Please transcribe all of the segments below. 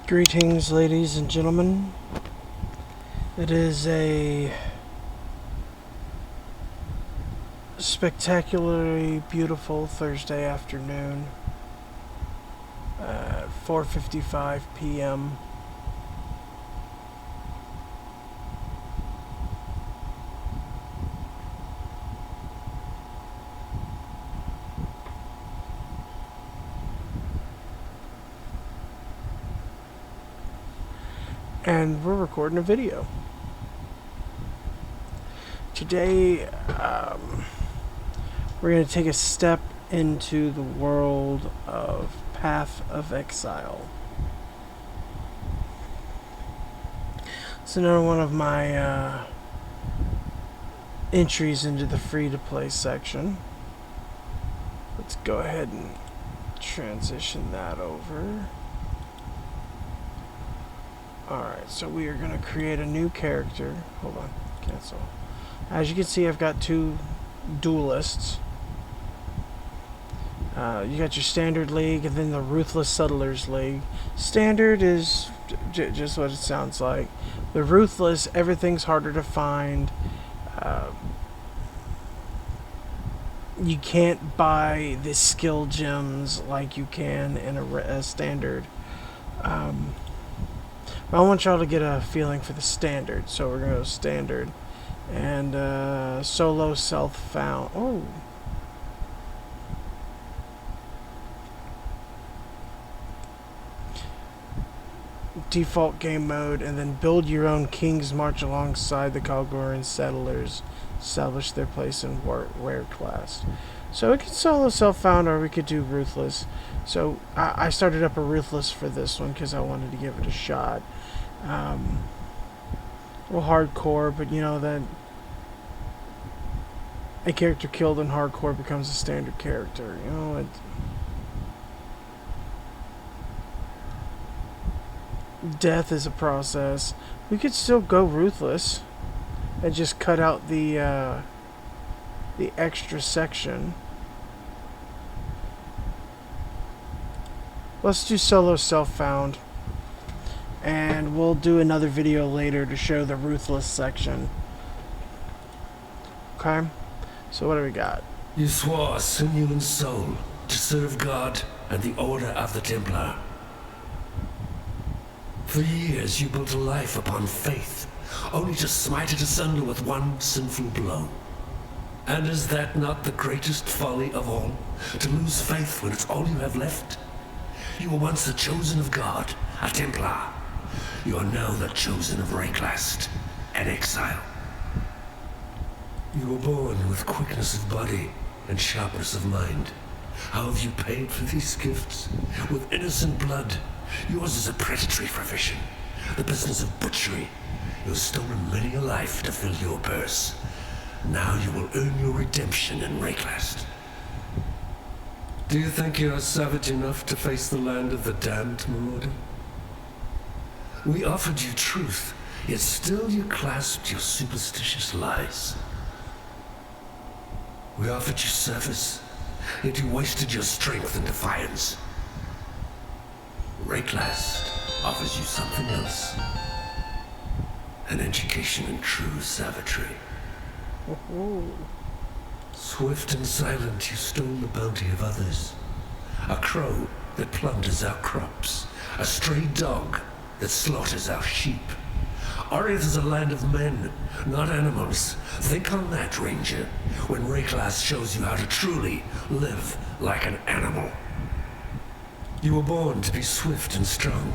Greetings, ladies and gentlemen. It is a spectacularly beautiful Thursday afternoon at 4:55 p.m. And we're recording a video. Today, we're going to take a step into the world of Path of Exile. It's another one of my entries into the free-to-play section. Let's go ahead and transition that over. Alright, so we are going to create a new character. Hold on, cancel. As you can see, I've got two duelists. You got your Standard League and then the Ruthless Settlers League. Standard is just what it sounds like. The Ruthless, everything's harder to find. You can't buy the skill gems like you can in a Standard. I want y'all to get a feeling for the Standard, so we're going to go Standard. And solo self-found. Oh. Default game mode, and then build your own kings, march alongside the Kalgoran settlers, establish their place in warrior class. So we could solo self-found, or we could do ruthless. So I started up a ruthless for this one because I wanted to give it a shot. A little hardcore, but you know that a character killed in hardcore becomes a standard character. You know, death is a process. We could still go ruthless and just cut out the extra section. Let's do solo self-found, and we'll do another video later to show the ruthless section. Okay, so what do we got? You swore sinew and soul to serve God and the Order of the Templar. For years you built a life upon faith, only to smite it asunder with one sinful blow. And is that not the greatest folly of all, to lose faith when it's all you have left? You were once the chosen of God, a Templar. You are now the chosen of Rayclast, an exile. You were born with quickness of body and sharpness of mind. How have you paid for these gifts? With innocent blood. Yours is a predatory profession, the business of butchery. You have stolen many a life to fill your purse. Now you will earn your redemption in Rayclast. Do you think you are savage enough to face the land of the damned, Marauder? We offered you truth, yet still you clasped your superstitious lies. We offered you service, yet you wasted your strength in defiance. Rayclast offers you something else. An education in true savagery. Swift and silent, you stole the bounty of others. A crow that plunders our crops. A stray dog that slaughters our sheep. Ariath is a land of men, not animals. Think on that, Ranger, when Rayclast shows you how to truly live like an animal. You were born to be swift and strong.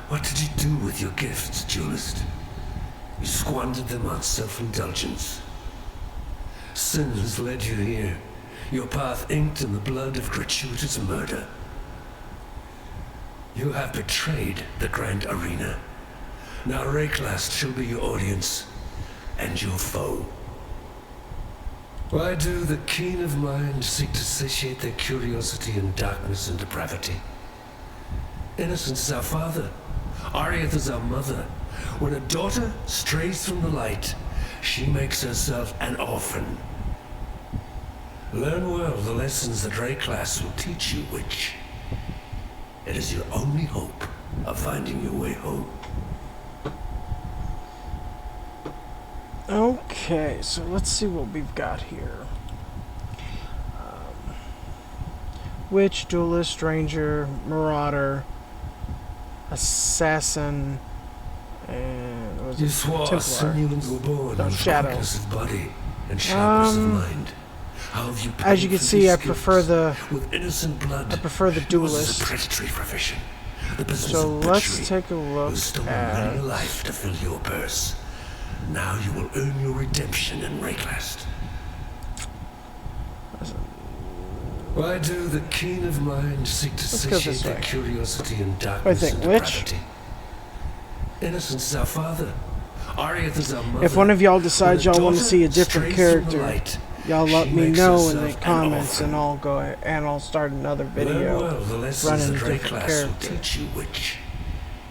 What did you do with your gifts, duelist? You squandered them on self-indulgence. Sin has led you here, your path inked in the blood of gratuitous murder. You have betrayed the grand arena. Now Rayclast shall be your audience, and your foe. Why do the keen of mind seek to satiate their curiosity in darkness and depravity? Innocence is our father. Ariath is our mother. When a daughter strays from the light, she makes herself an orphan. Learn well the lessons that Rayclast will teach you, witch. It is your only hope of finding your way home. Okay, so let's see what we've got here. Witch, duelist, ranger, marauder, assassin, and what was You it? swore Templar. simulants were born No, with shadow. quickness of body and sharpness of mind. How have you As you paid can for see, these I skills? prefer the With innocent blood. I prefer the Yours is duelist. a predatory profession. The business So of let's butchery. take a look You've stolen at. many a life to fill your purse. Now you will earn your redemption in Rayclast. Why do the keen of mind seek to Let's go satiate this their way. curiosity in darkness think, and witch? depravity? Innocence is our father. Ariath is our mother. If one of y'all When decides the y'all want to daughter see a different strays from the character, light, y'all let she me makes know in the herself an comments, orphan. and I'll go ahead, and I'll start another Learn video well the lessons running a that different Rayclast will character. teach you, witch.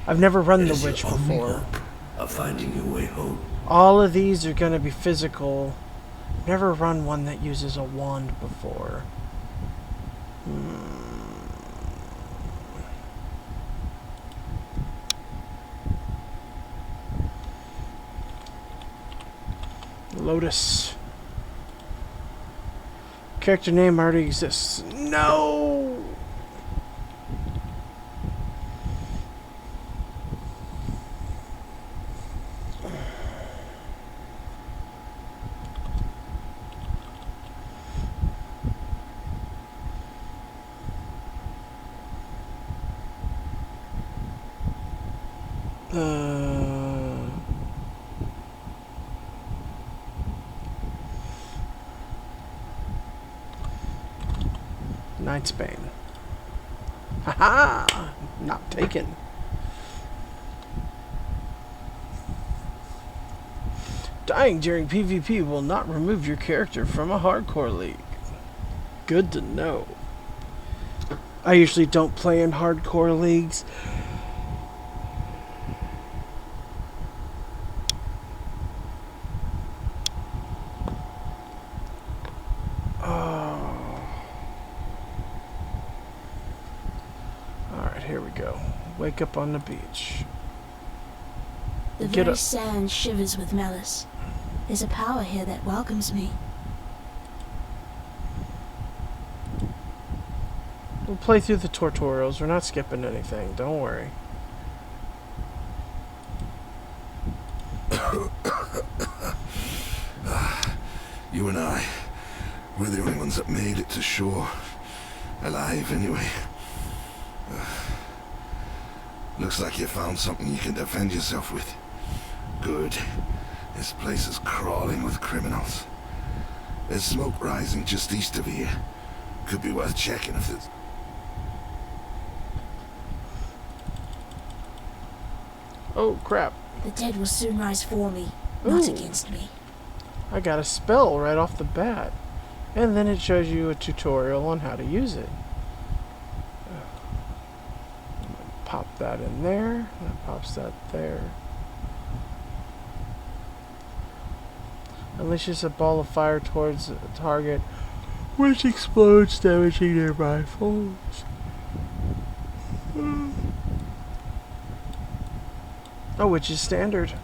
I've never run It the is witch your only before. hope of finding your way home. All of these are going to be physical. I've never run one that uses a wand before. Lotus. Character name already exists. No! Knight's Bane. Haha! Not taken. Dying during PvP will not remove your character from a hardcore league. Good to know. I usually don't play in hardcore leagues. Alright, here we go. Wake up on the beach. The Get very up. sand shivers with malice. There's a power here that welcomes me. We'll play through the tutorials. We're not skipping anything. Don't worry. You and I, we're the only ones that made it to shore. Alive, anyway. Looks like you found something you can defend yourself with. Good. This place is crawling with criminals. There's smoke rising just east of here. Could be worth checking if it's... Oh, crap. The dead will soon rise for me, not Ooh. against me. I got a spell right off the bat. And then it shows you a tutorial on how to use it. Pop that in there. That pops that there. Unleashes a ball of fire towards a target, which explodes, damaging nearby foes. Oh, which is standard.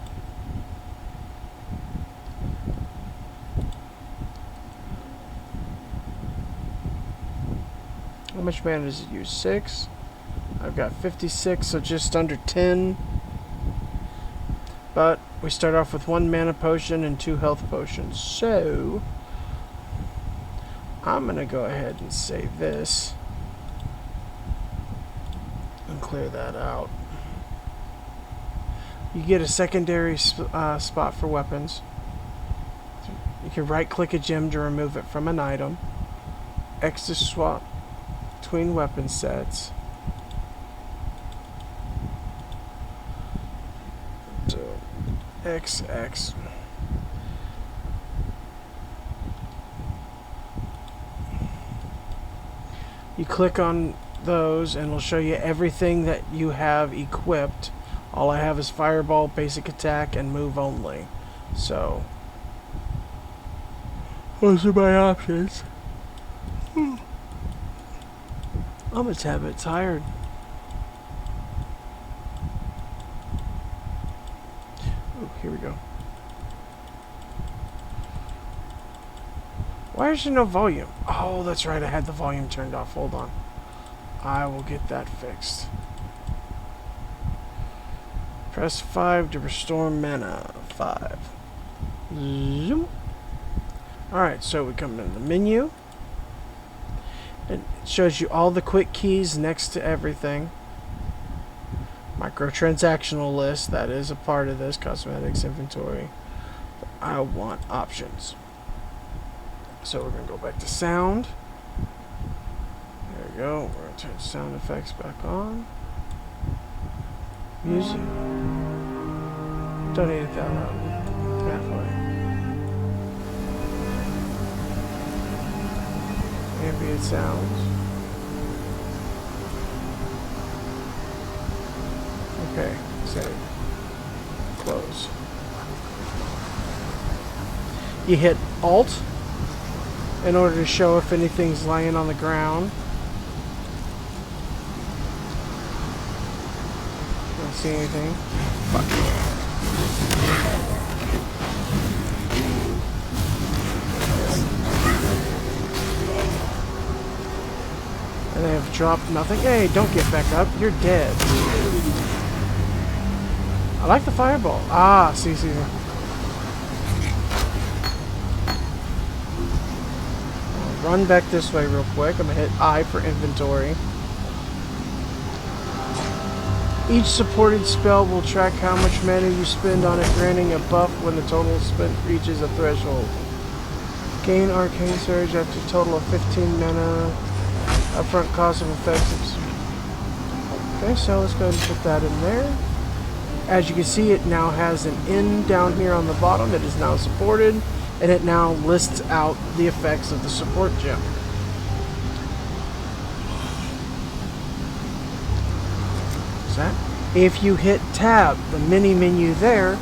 How much mana does it use? 6? I've got 56, so just under 10. But we start off with 1 mana potion and 2 health potions. So I'm going to go ahead and save this and clear that out. You get a secondary spot for weapons. You can right click a gem to remove it from an item. X to swap between weapon sets. So, XX. You click on those and it'll show you everything that you have equipped. All I have is fireball, basic attack, and move only. So those are my options. I'm a tad bit tired. here we go. Why is there no volume? Oh, that's right. I had the volume turned off. Hold on. I will get that fixed. Press 5 to restore mana. 5. Zoom. Alright, so we come in the menu. It shows you all the quick keys next to everything. Microtransactional list, that is a part of this. Cosmetics inventory. But I want options. So we're going to go back to sound. There we go. We're going to turn sound effects back on. Music. Don't need it that loud. Halfway. Ambient sounds. Okay, save. Close. You hit Alt in order to show if anything's lying on the ground. Don't see anything. Fuck. And they have dropped nothing. Hey, don't get back up. You're dead. I like the fireball. Ah, see. I'll run back this way real quick. I'm going to hit I for inventory. Each supported spell will track how much mana you spend on it, granting a buff when the total spent reaches a threshold. Gain Arcane Surge after a total of 15 mana. Upfront cost of effects. Okay, so let's go ahead and put that in there. As you can see, it now has an N down here on the bottom. It is now supported, and it now lists out the effects of the support gem. That. If you hit tab, the mini menu there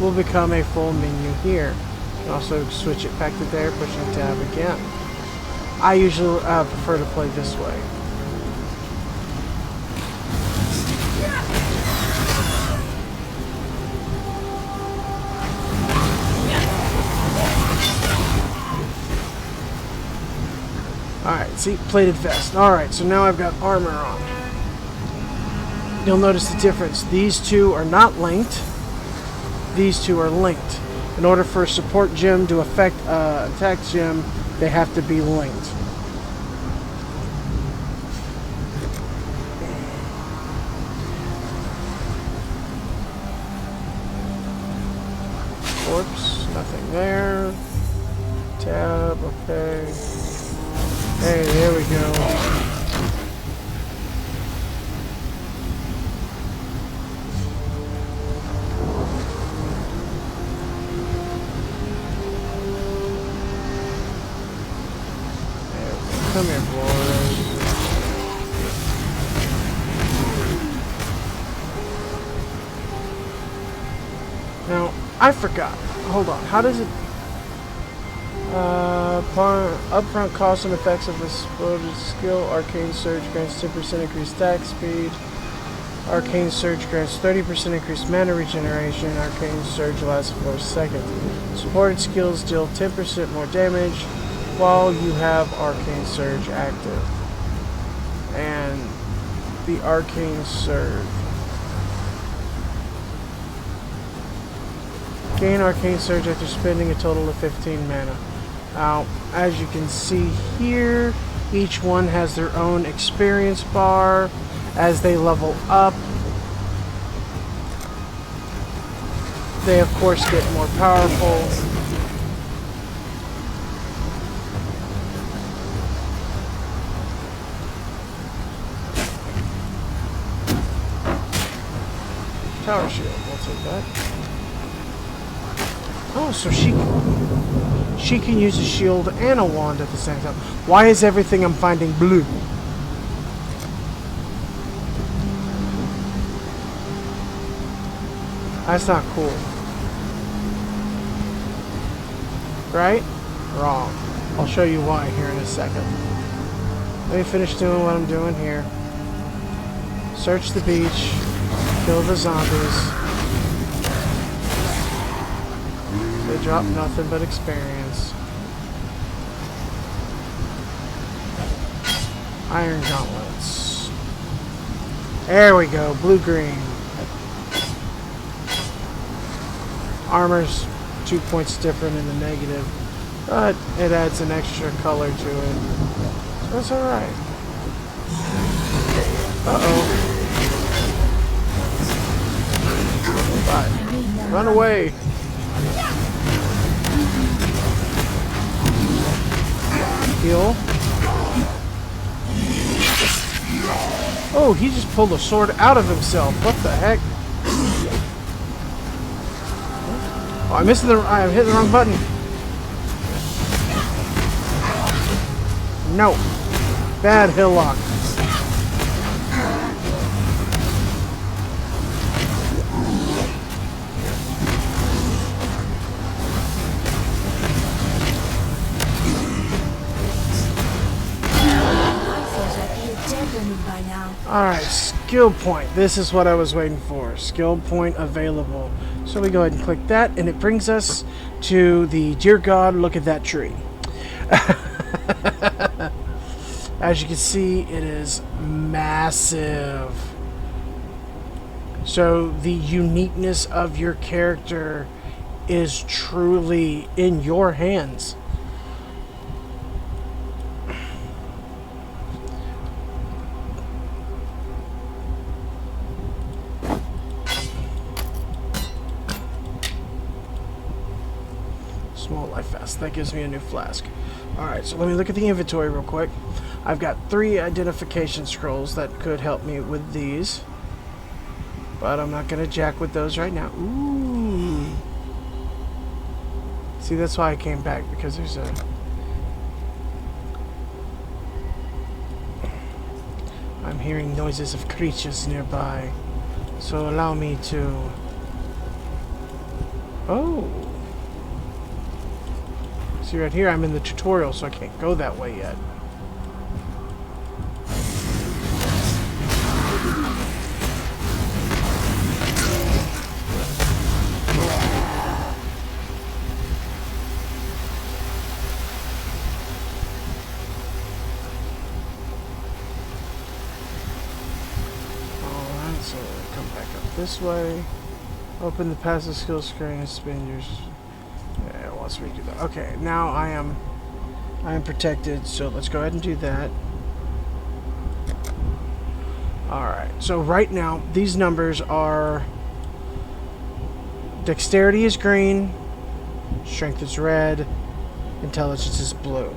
will become a full menu here. You can also switch it back to there, pushing tab again. I usually prefer to play this way. Alright, see, plated vest. Alright, so now I've got armor on. You'll notice the difference. These two are not linked. These two are linked. In order for a support gem to affect attack gem, they have to be linked. Corpse, nothing there. Tab, okay. Hey, there we go. Come here, boys. Now, I forgot. Hold on. How does it... upfront cost and effects of this skill. Arcane Surge grants 10% increased attack speed. Arcane Surge grants 30% increased mana regeneration. Arcane Surge lasts for a second. Supported skills deal 10% more damage while you have Arcane Surge active. And the Arcane Surge. Gain Arcane Surge after spending a total of 15 mana. Now, as you can see here, each one has their own experience bar. As they level up, they of course get more powerful. Tower shield, we'll take that. Oh, so she can use a shield and a wand at the same time. Why is everything I'm finding blue? That's not cool. Right? Wrong. I'll show you why here in a second. Let me finish doing what I'm doing here. Search the beach. Kill the zombies. They drop nothing but experience. Iron gauntlets. There we go. Blue-green. Armor's 2 points different in the negative, but it adds an extra color to it. So that's alright. Uh-oh. Bye. Run away. Heal. Oh, he just pulled a sword out of himself. What the heck? Oh, I'm hitting the wrong button. No. Bad hill lock. Alright, skill point. This is what I was waiting for. Skill point available. So we go ahead and click that, and it brings us to the Dear God, look at that tree. As you can see, it is massive. So the uniqueness of your character is truly in your hands. Small life fast. That gives me a new flask. Alright, so let me look at the inventory real quick. I've got 3 identification scrolls that could help me with these. But I'm not going to jack with those right now. Ooh. See, that's why I came back, because there's a... I'm hearing noises of creatures nearby. So allow me to... Oh! See, right here, I'm in the tutorial, so I can't go that way yet. Alright, so come back up this way. Open the passive skill screen and spin your... Yeah, it wants me to do that. Okay, now I am protected, so let's go ahead and do that. Alright, so right now, these numbers are... Dexterity is green, Strength is red, Intelligence is blue.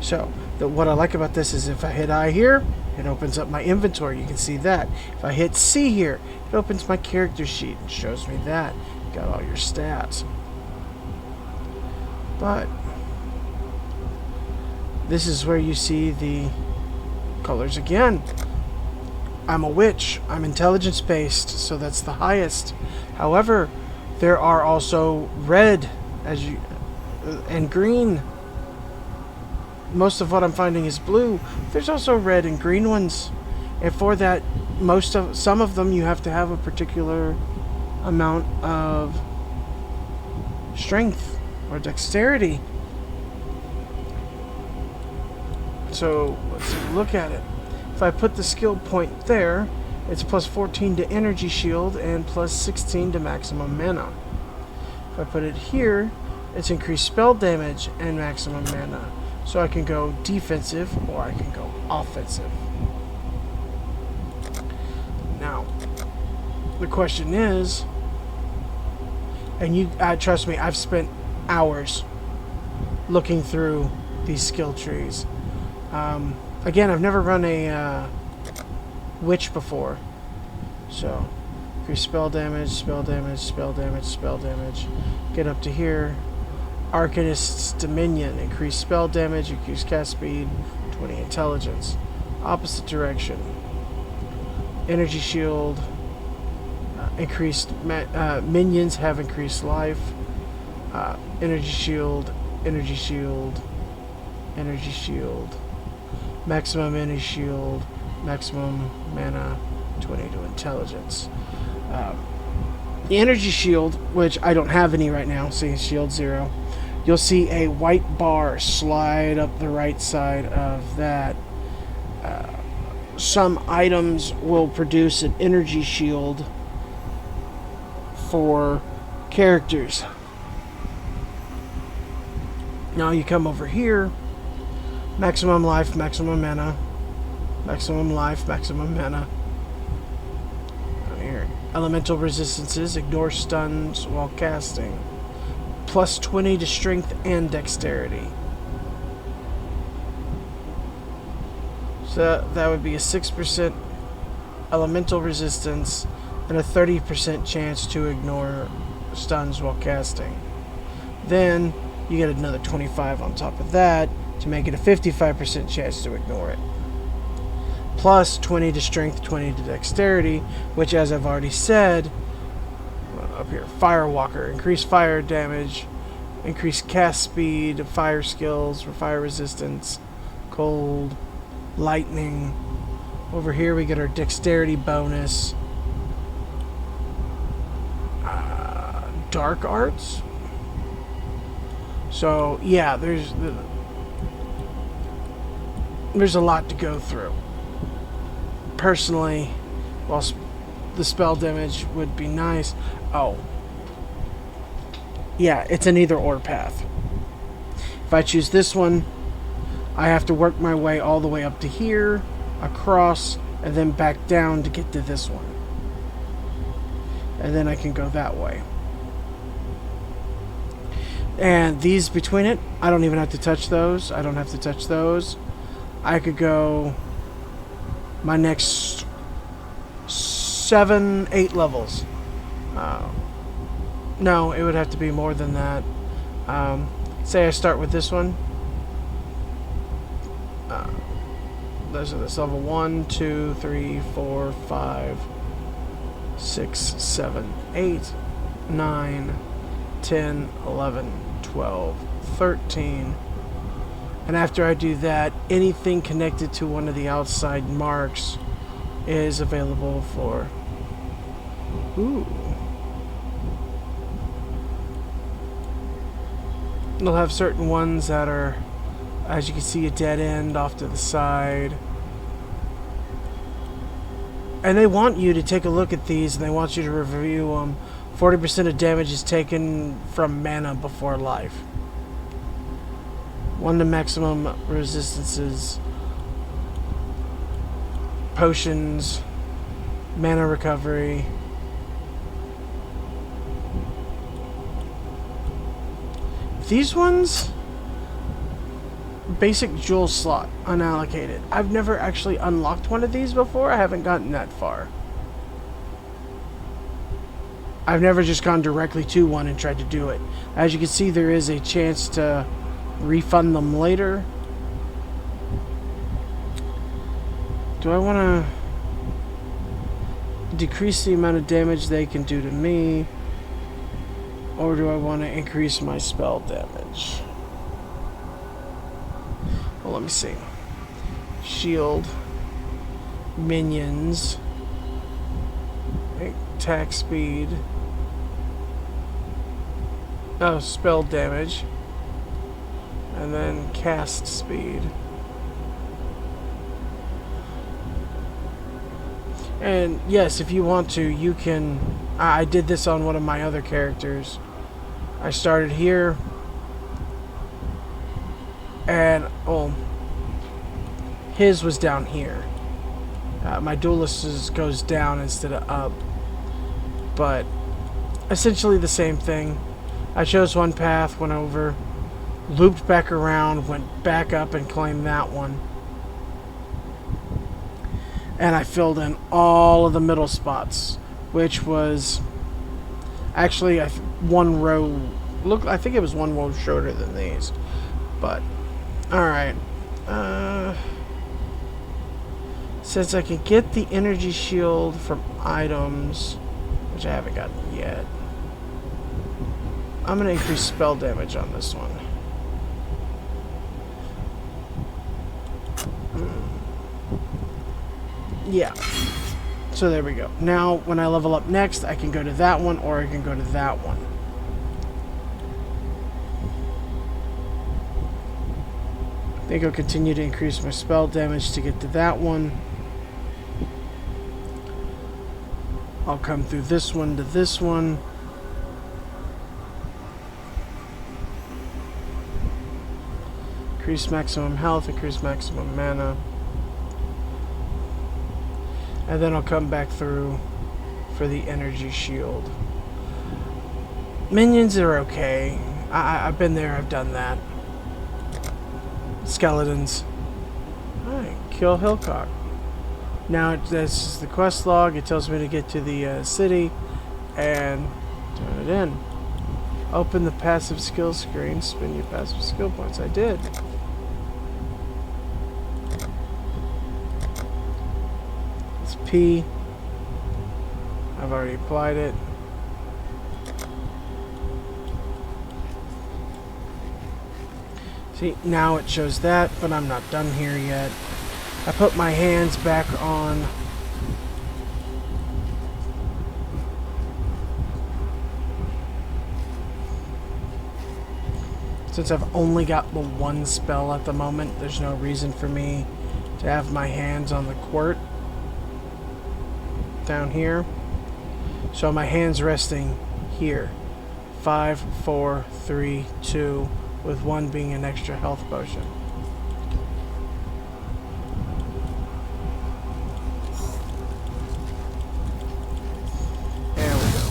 So, what I like about this is if I hit I here, it opens up my inventory. You can see that. If I hit C here, it opens my character sheet and shows me that. Got all your stats. But this is where you see the colors again. I'm a witch. I'm intelligence based, so that's the highest. However, there are also red and green. Most of what I'm finding is blue. There's also red and green ones. And for that, some of them you have to have a particular amount of strength or dexterity. So let's look at it. If I put the skill point there, it's plus 14 to energy shield and plus 16 to maximum mana. If I put it here, it's increased spell damage and maximum mana. So I can go defensive or I can go offensive. Now, the question is, and you trust me, I've spent hours looking through these skill trees. Again, I've never run a witch before, so increase spell damage, spell damage, spell damage, spell damage. Get up to here. Arcanist's Dominion, increase spell damage, increase cast speed, 20 intelligence. Opposite direction. Energy shield, increased minions have increased life. Energy shield, energy shield, energy shield. Maximum energy shield, maximum mana, 20 to intelligence. The energy shield, which I don't have any right now, see shield 0. You'll see a white bar slide up the right side of that. Some items will produce an energy shield for characters. Now you come over here, maximum life, maximum mana, maximum life, maximum mana. Here, elemental resistances, ignore stuns while casting. Plus 20 to strength and dexterity. So that would be a 6% elemental resistance and a 30% chance to ignore stuns while casting. Then you get another 25 on top of that to make it a 55% chance to ignore it. Plus 20 to strength, 20 to dexterity, which, as I've already said, up here, Firewalker, increase fire damage, increase cast speed, fire skills for fire resistance, cold, lightning. Over here we get our dexterity bonus. Dark arts. So yeah, there's a lot to go through. Personally, while the spell damage would be nice. Oh, yeah, it's an either or path. If I choose this one, I have to work my way all the way up to here, across, and then back down to get to this one. And then I can go that way. And these between it, I don't even have to touch those. I don't have to touch those. I could go my next 7, 8 levels. No, it would have to be more than that. Say I start with this one. Those are this level 1, 2, 3, 4, 5, 6, 7, 8, 9, 10, 11, 12, 13. And after I do that, anything connected to one of the outside marks is available for... Ooh. They'll have certain ones that are, as you can see, a dead end off to the side. And they want you to take a look at these, and they want you to review them. 40% of damage is taken from mana before life. 1 to maximum resistances. Potions. Mana recovery. These ones, basic jewel slot, unallocated. I've never actually unlocked one of these before. I haven't gotten that far. I've never just gone directly to one and tried to do it. As you can see, there is a chance to refund them later. Do I want to decrease the amount of damage they can do to me? Or do I want to increase my spell damage? Well, let me see. Shield. Minions. Attack speed. Oh, spell damage. And then cast speed. And yes, if you want to, you can... I did this on one of my other characters. I started here, and his was down here. My duelist goes down instead of up, but essentially the same thing. I chose one path, went over, looped back around, went back up and claimed that one, and I filled in all of the middle spots, which was actually one row. Look, I think it was one row shorter than these. But all right. Since I can get the energy shield from items, which I haven't gotten yet, I'm gonna increase spell damage on this one. Yeah. So there we go. Now, when I level up next, I can go to that one, or I can go to that one. I think I'll continue to increase my spell damage to get to that one. I'll come through this one to this one. Increase maximum health, increase maximum mana. And then I'll come back through for the energy shield. Minions are okay. I've been there, I've done that. Skeletons. Alright, kill Hillcock. Now this is the quest log. It tells me to get to the city and turn it in. Open the passive skill screen. Spend your passive skill points. I did. It's P. I've already applied it. See, now it shows that, but I'm not done here yet. I put my hands back on. Since I've only got the one spell at the moment, there's no reason for me to have my hands on the quirt down here. So my hands resting here. 5, 4, 3, 2, with 1 being an extra health potion. There we go.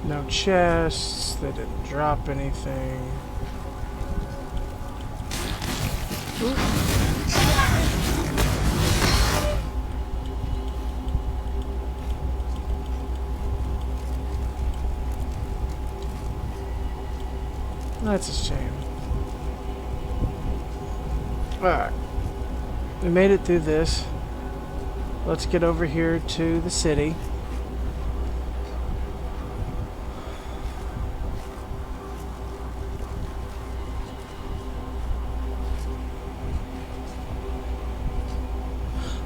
No chests, they didn't drop anything. That's a shame. Alright. We made it through this. Let's get over here to the city.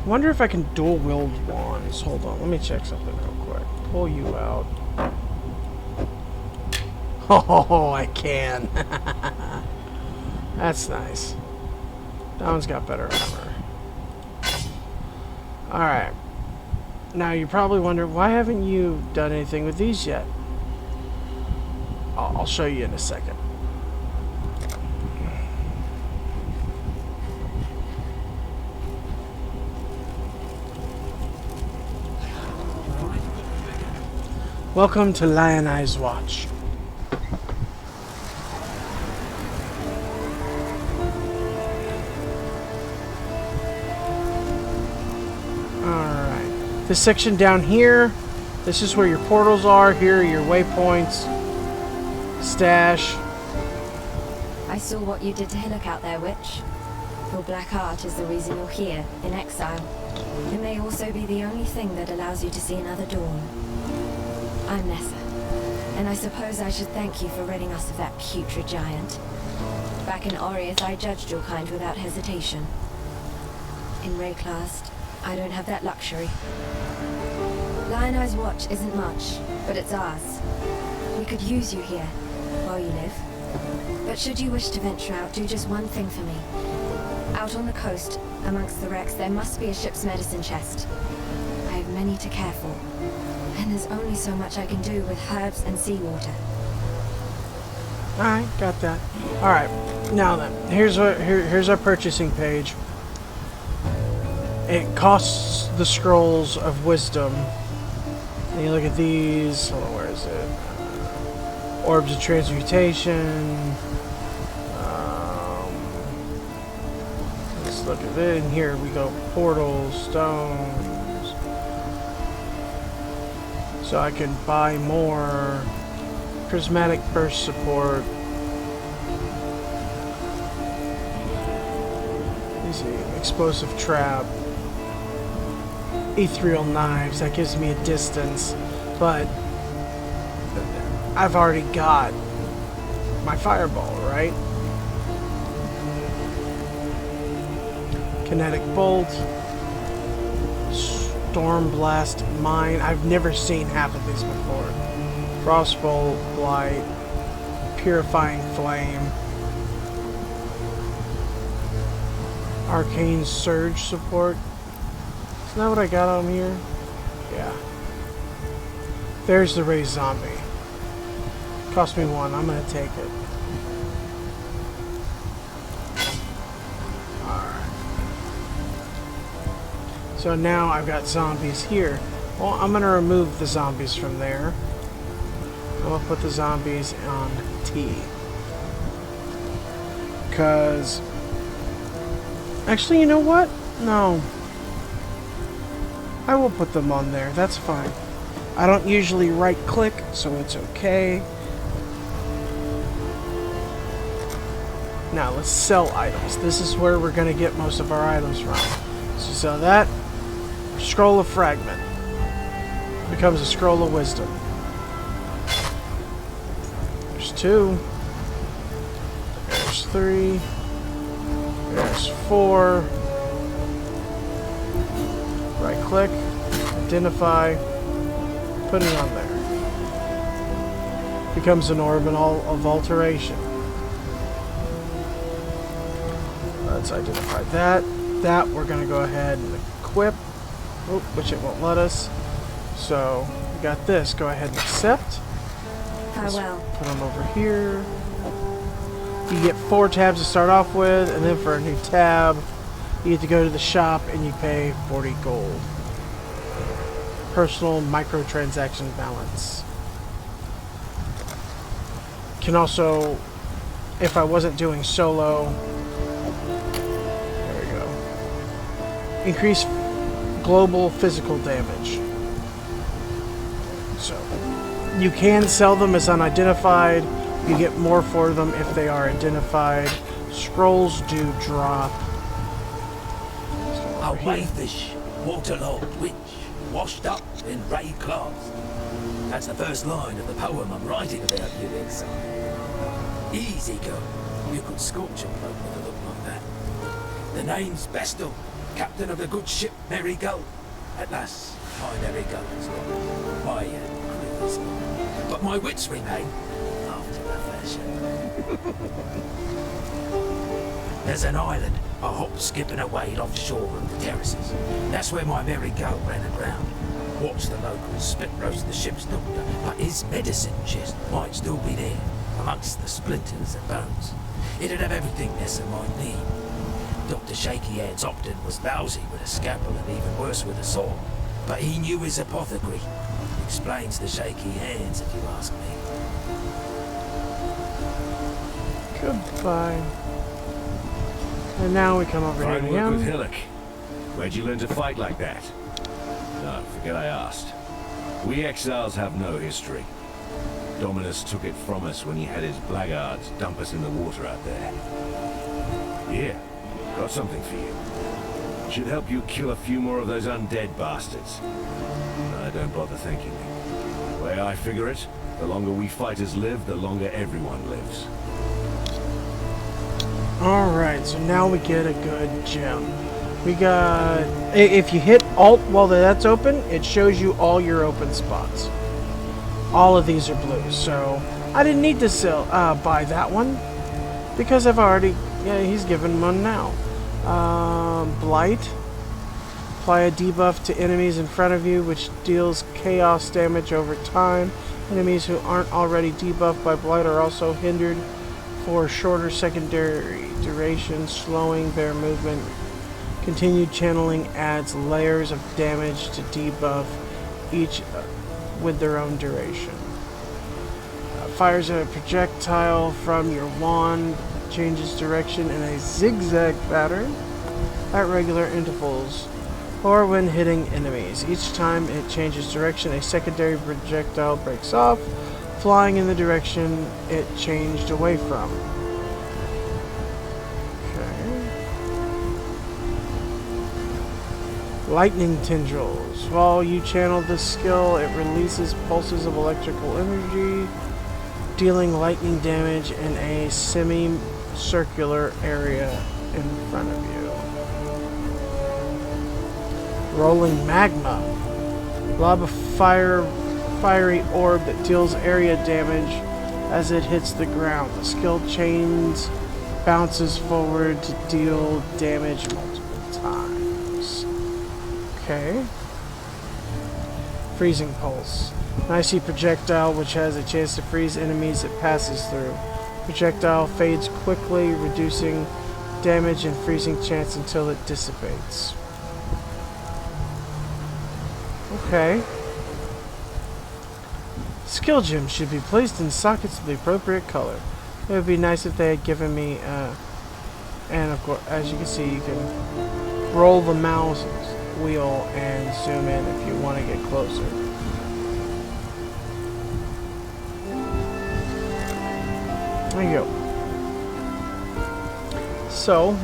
I wonder if I can dual wield wands. Hold on, let me check something real quick. Pull you out. Oh, I can. That's nice. That one's got better armor. Alright. Now you probably wonder, why haven't you done anything with these yet? I'll show you in a second. Welcome to Lion Eye's Watch. Alright. This section down here, this is where your portals are. Here are your waypoints. Stash. I saw what you did to Hillock out there, Witch. Your black art is the reason you're here, in exile. It may also be the only thing that allows you to see another dawn. I'm Nessa, and I suppose I should thank you for ridding us of that putrid giant. Back in Oriath, I judged your kind without hesitation. In Rayclast, I don't have that luxury. Lion Eye's Watch isn't much, but it's ours. We could use you here, while you live. But should you wish to venture out, do just one thing for me. Out on the coast, amongst the wrecks, there must be a ship's medicine chest. I have many to care for. And there's only so much I can do with herbs and seawater. Alright, got that. Alright, now then, here's our purchasing page. It costs the scrolls of wisdom. And you look at these. Hold on, where is it? Orbs of transmutation. Let's look at it. And here we go. Portals, stones. So I can buy more prismatic burst support. Easy. Explosive trap. Ethereal knives. That gives me a distance. But I've already got my fireball, right? Kinetic Bolt. Storm Blast Mine. I've never seen half of these before. Frostbolt, Blight, Purifying Flame. Arcane Surge support. Isn't that what I got on here? Yeah. There's the raised zombie. Cost me 1. I'm gonna take it. Alright. So now I've got zombies here. Well, I'm gonna remove the zombies from there. I'm gonna put the zombies on T. Because... Actually, you know what? No. I will put them on there. That's fine. I don't usually right-click, so it's okay. Now, let's sell items. This is where we're going to get most of our items from. So sell that. Scroll of Fragment. Becomes a Scroll of Wisdom. There's 2. There's 3. There's 4. Right click, identify, put it on there. Becomes an orbital of alteration. Let's identify that. That we're going to go ahead and equip, which it won't let us. So we got this. Go ahead and accept. Farewell. Put them over here. You get 4 tabs to start off with, and then for a new tab, you get to go to the shop and you pay 40 gold. Personal microtransaction balance. Can also, if I wasn't doing solo, there we go. Increase global physical damage. So, you can sell them as unidentified. You get more for them if they are identified. Scrolls do drop. A wayfish, waterlogged witch, washed up in ray cloths. That's the first line of the poem I'm writing about you, Exile. Easy go. You could scorch a bloke with a look like that. The name's Bestel, captain of the good ship Merry Gull. At last, my Merry Gull is gone. My crew is gone. But my wits remain, after a fashion. There's an island, a hop, skip and a wade offshore of the terraces. That's where my Merry Gull ran aground. Watched the locals spit roast the ship's doctor, but his medicine chest might still be there, amongst the splinters and bones. It'd have everything Nessa might need. Dr. Shaky Hands Opton was lousy with a scalpel and even worse with a saw, but he knew his apothecary. Explains the shaky hands, if you ask me. Goodbye. And now we come over Fine here work with again. Hillock. Where'd you learn to fight like that? No, forget I asked. We exiles have no history. Dominus took it from us when he had his blackguards dump us in the water out there. Here, got something for you. Should help you kill a few more of those undead bastards. No, don't bother thanking me. The way I figure it, the longer we fighters live, the longer everyone lives. Alright, so now we get a good gem. We got... If you hit Alt while that's open, it shows you all your open spots. All of these are blue, so I didn't need to buy that one because I've already... Yeah, he's given one now. Blight. Apply a debuff to enemies in front of you, which deals chaos damage over time. Enemies who aren't already debuffed by Blight are also hindered for shorter secondary duration, slowing their movement. Continued channeling adds layers of damage to debuff, each with their own duration. Fires a projectile from your wand, changes direction in a zigzag pattern at regular intervals, or when hitting enemies. Each time it changes direction, a secondary projectile breaks off, flying in the direction it changed away from. Lightning tendrils. While you channel this skill, it releases pulses of electrical energy, dealing lightning damage in a semi-circular area in front of you. Rolling magma. Lob a fiery orb that deals area damage as it hits the ground. The skill chains bounces forward to deal damage multiple times. Okay. Freezing pulse. An icy projectile which has a chance to freeze enemies it passes through. Projectile fades quickly, reducing damage and freezing chance until it dissipates. Okay. Skill gems should be placed in sockets of the appropriate color. It would be nice if they had given me, and of course, as you can see, you can roll the mouse wheel and zoom in if you want to get closer. There you go. So,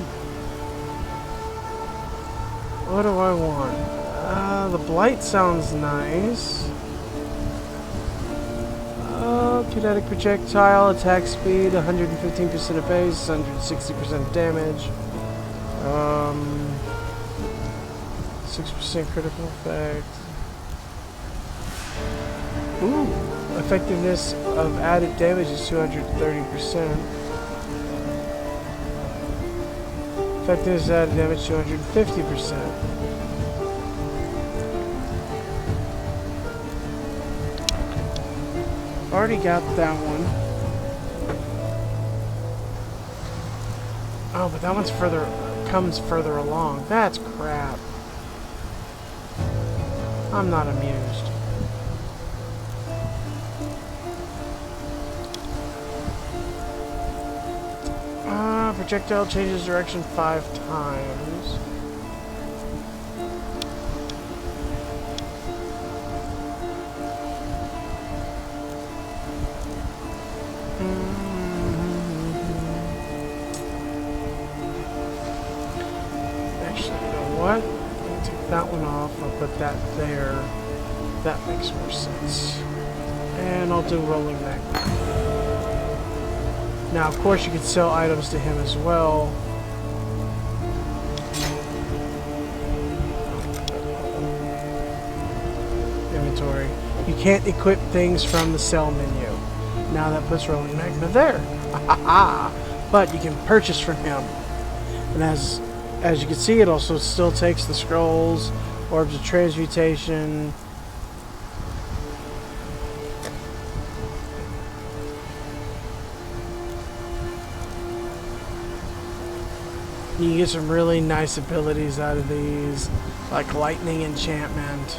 what do I want? The blight sounds nice. Kinetic projectile, attack speed, 115% of base, 160% damage. 6% critical effect. Ooh, effectiveness of added damage is 230%. Effectiveness of added damage 250%. Already got that one. Oh, but that one's comes further along. That's crap. I'm not amused. Projectile changes direction 5 times. Actually, you know what? I'll take that one off. I'll put that there. That makes more sense. And I'll do rolling magma. Now, of course, you can sell items to him as well. Inventory. You can't equip things from the sell menu. Now that puts rolling magma there. But you can purchase from him. And as you can see, it also still takes the scrolls, orbs of transmutation. You can get some really nice abilities out of these, like lightning enchantment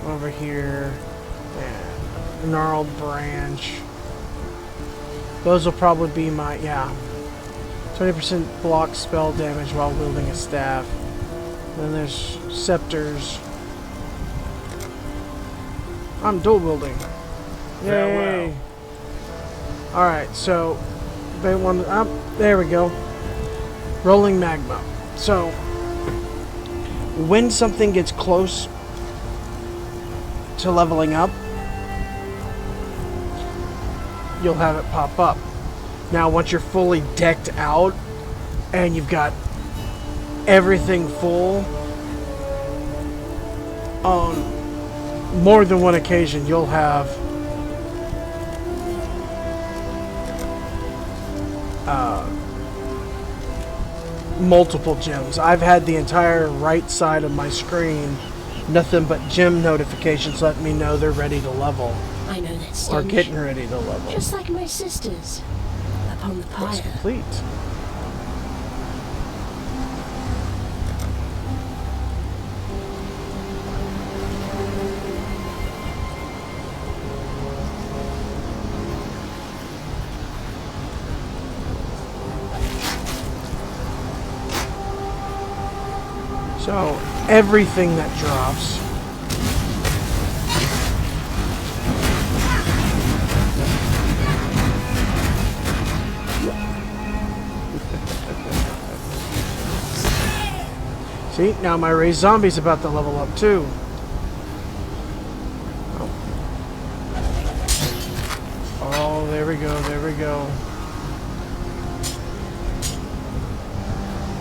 over here, and gnarled branch. Those will probably be my, 20% block spell damage while wielding a staff. Then there's scepters. I'm dual wielding. Yay! Alright, so they want there we go. Rolling magma. So when something gets close to leveling up, you'll have it pop up. Now once you're fully decked out and you've got everything full, on more than one occasion you'll have multiple gems. I've had the entire right side of my screen nothing but gem notifications letting me know they're ready to level. I know that stench. Or getting ready to level. Just like my sisters. Upon the Quest pyre. complete. So, everything that drops see, now my raised zombie's about to level up too. Oh, there we go, there we go.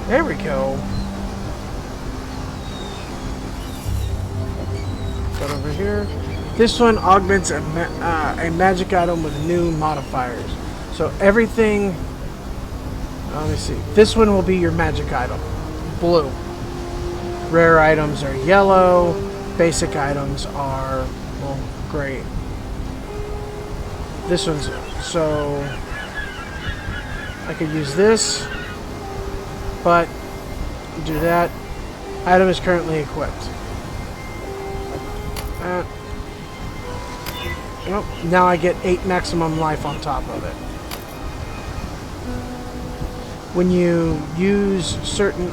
There we go. that over here. This one augments a magic item with new modifiers. So everything... let me see. This one will be your magic item. Blue. Rare items are yellow. Basic items are, well, gray. This one's... So... I could use this. But... do that. Item is currently equipped. Nope. Now I get 8 maximum life on top of it. When you use certain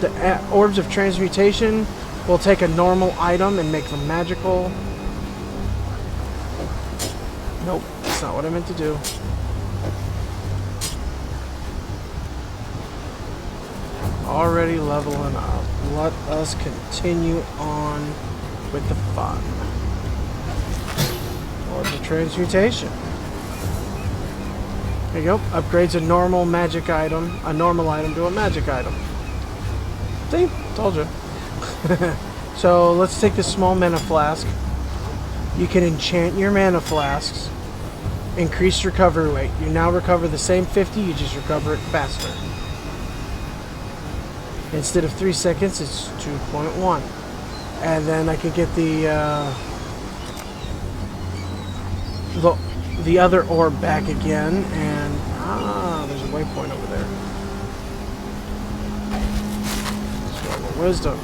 the orbs of transmutation will take a normal item and make them magical. Nope, that's not what I meant to do. Already leveling up. Let us continue on with the fun. Orbs of transmutation. There you go. Upgrades a normal magic item, a normal item to a magic item. See? Told you. So let's take this small mana flask. You can enchant your mana flasks. Increase recovery rate. You now recover the same 50, you just recover it faster. Instead of 3 seconds, it's 2.1. And then I can get the other orb back again, and there's a waypoint over there. Scroll of wisdom.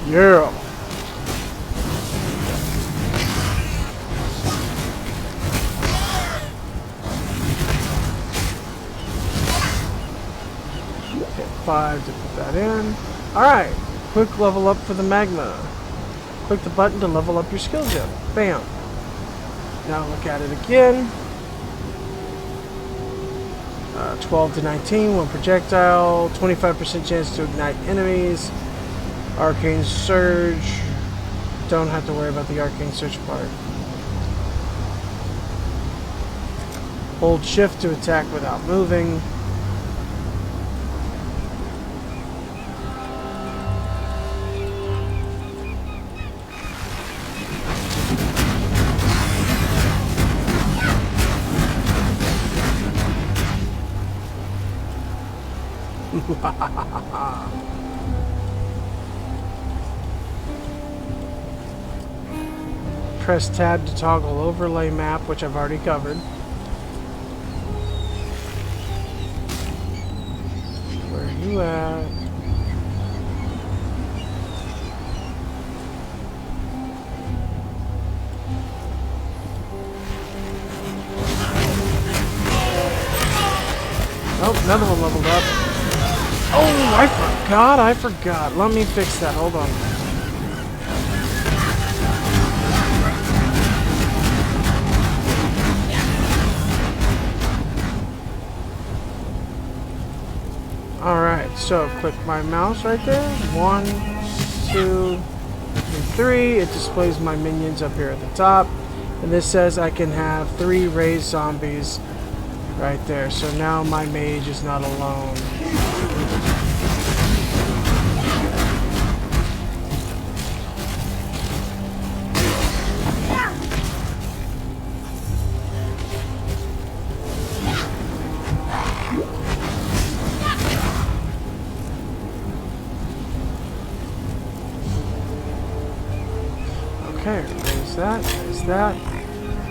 Yeah. Hit 5 to put that in. Alright. Quick level up for the magma. Click the button to level up your skill gem. Bam. Now look at it again. 12 to 19, 1 projectile, 25% chance to ignite enemies. Arcane Surge. Don't have to worry about the Arcane Surge part. Hold shift to attack without moving. Press tab to toggle overlay map, which I've already covered. Where are you at? Oh, another one leveled up. Oh, I forgot. Let me fix that. Hold on. Alright, so click my mouse right there. 1, 2, and 3. It displays my minions up here at the top. And this says I can have 3 raised zombies right there. So now my mage is not alone. Okay, raise that.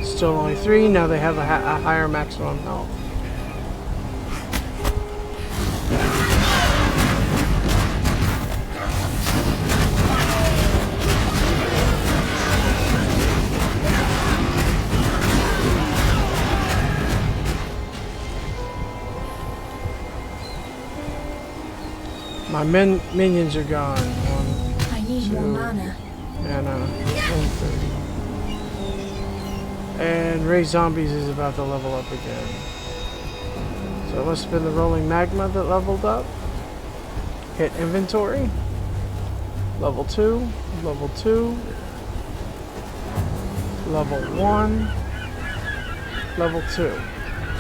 Still only 3. Now they have a higher maximum health. My minions are gone. 1, I need 2, more mana. and 130. And Ray Zombies is about to level up again. So it must have been the rolling magma that leveled up. Hit inventory. Level 2. Level 2. level 1, level 2.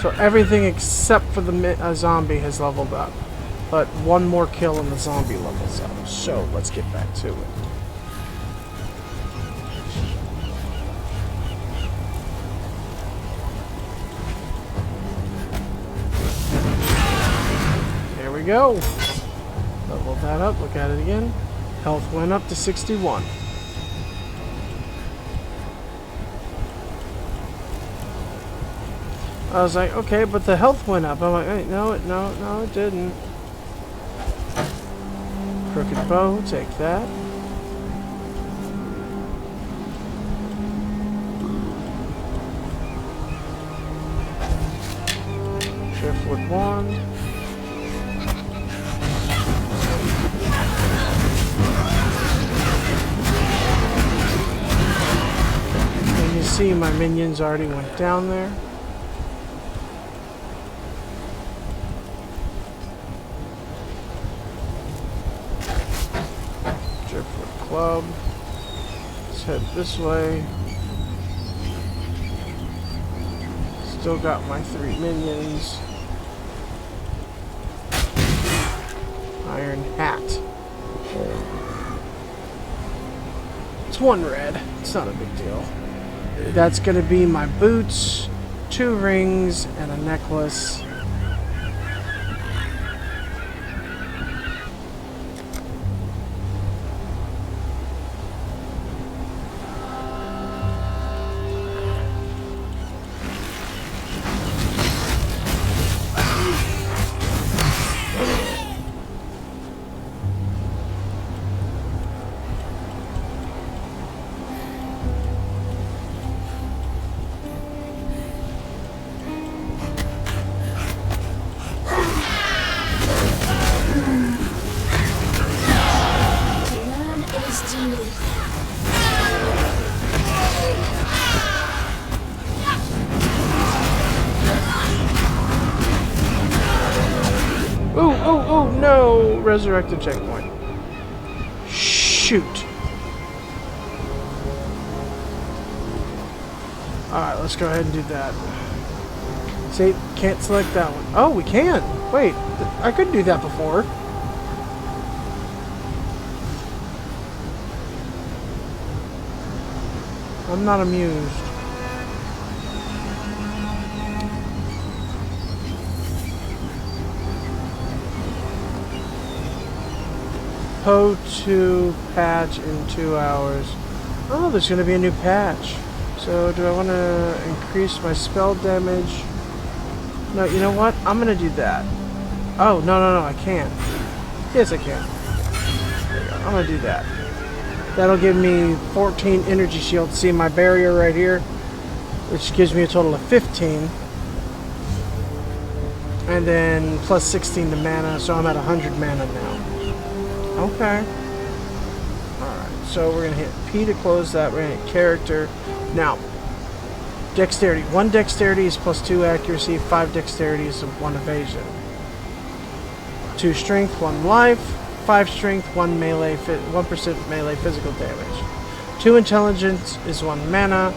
So everything except for the zombie has leveled up. But one more kill and the zombie levels up. So let's get back to it. There we go. Level that up. Look at it again. Health went up to 61. I was like, okay, but the health went up. I'm like, hey, no, it didn't. Crooked bow, take that. Driftwood wand. And you see my minions already went down there. Club. Let's head this way. Still got my 3 minions. Iron hat. It's 1 red. It's not a big deal. That's gonna be my boots, 2 rings, and a necklace. Oh no! Resurrected checkpoint. Shoot. Alright, let's go ahead and do that. See, can't select that one. Oh, we can! Wait, I couldn't do that before. I'm not amused. Poe 2 patch in 2 hours. Oh, there's going to be a new patch. So, do I want to increase my spell damage? No, you know what? I'm going to do that. Oh, no, I can't. Yes, I can. There you go. I'm going to do that. That'll give me 14 energy shields. See my barrier right here? Which gives me a total of 15. And then plus 16 to mana, so I'm at 100 mana now. Okay. Alright, so we're going to hit P to close that. We're going to hit character. Now, dexterity. 1 dexterity is plus 2 accuracy. 5 dexterity is 1 evasion. 2 strength, 1 life. 5 strength, 1 melee, 1% melee physical damage. 2 intelligence is 1 mana.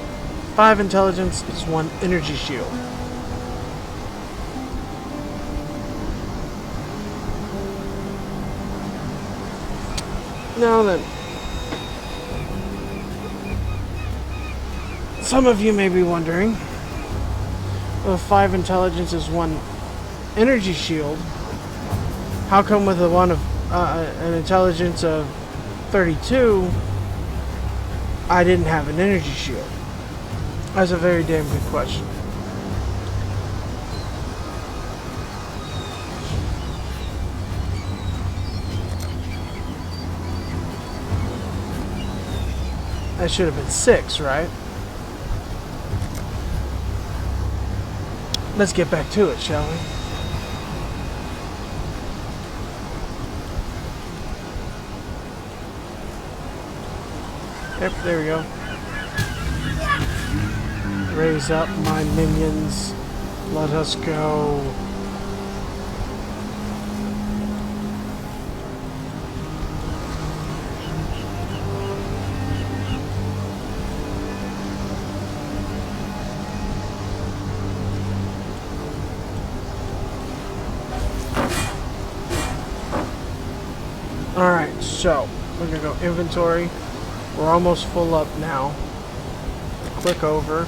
5 intelligence is 1 energy shield. Now then, some of you may be wondering, well, 5 intelligence is 1 energy shield. How come with an intelligence of 32, I didn't have an energy shield? That's a very damn good question. That should have been 6, right? Let's get back to it, shall we? Yep, there we go. Raise up my minions. Let us go. Alright, so we're gonna go inventory. We're almost full up now. Click over.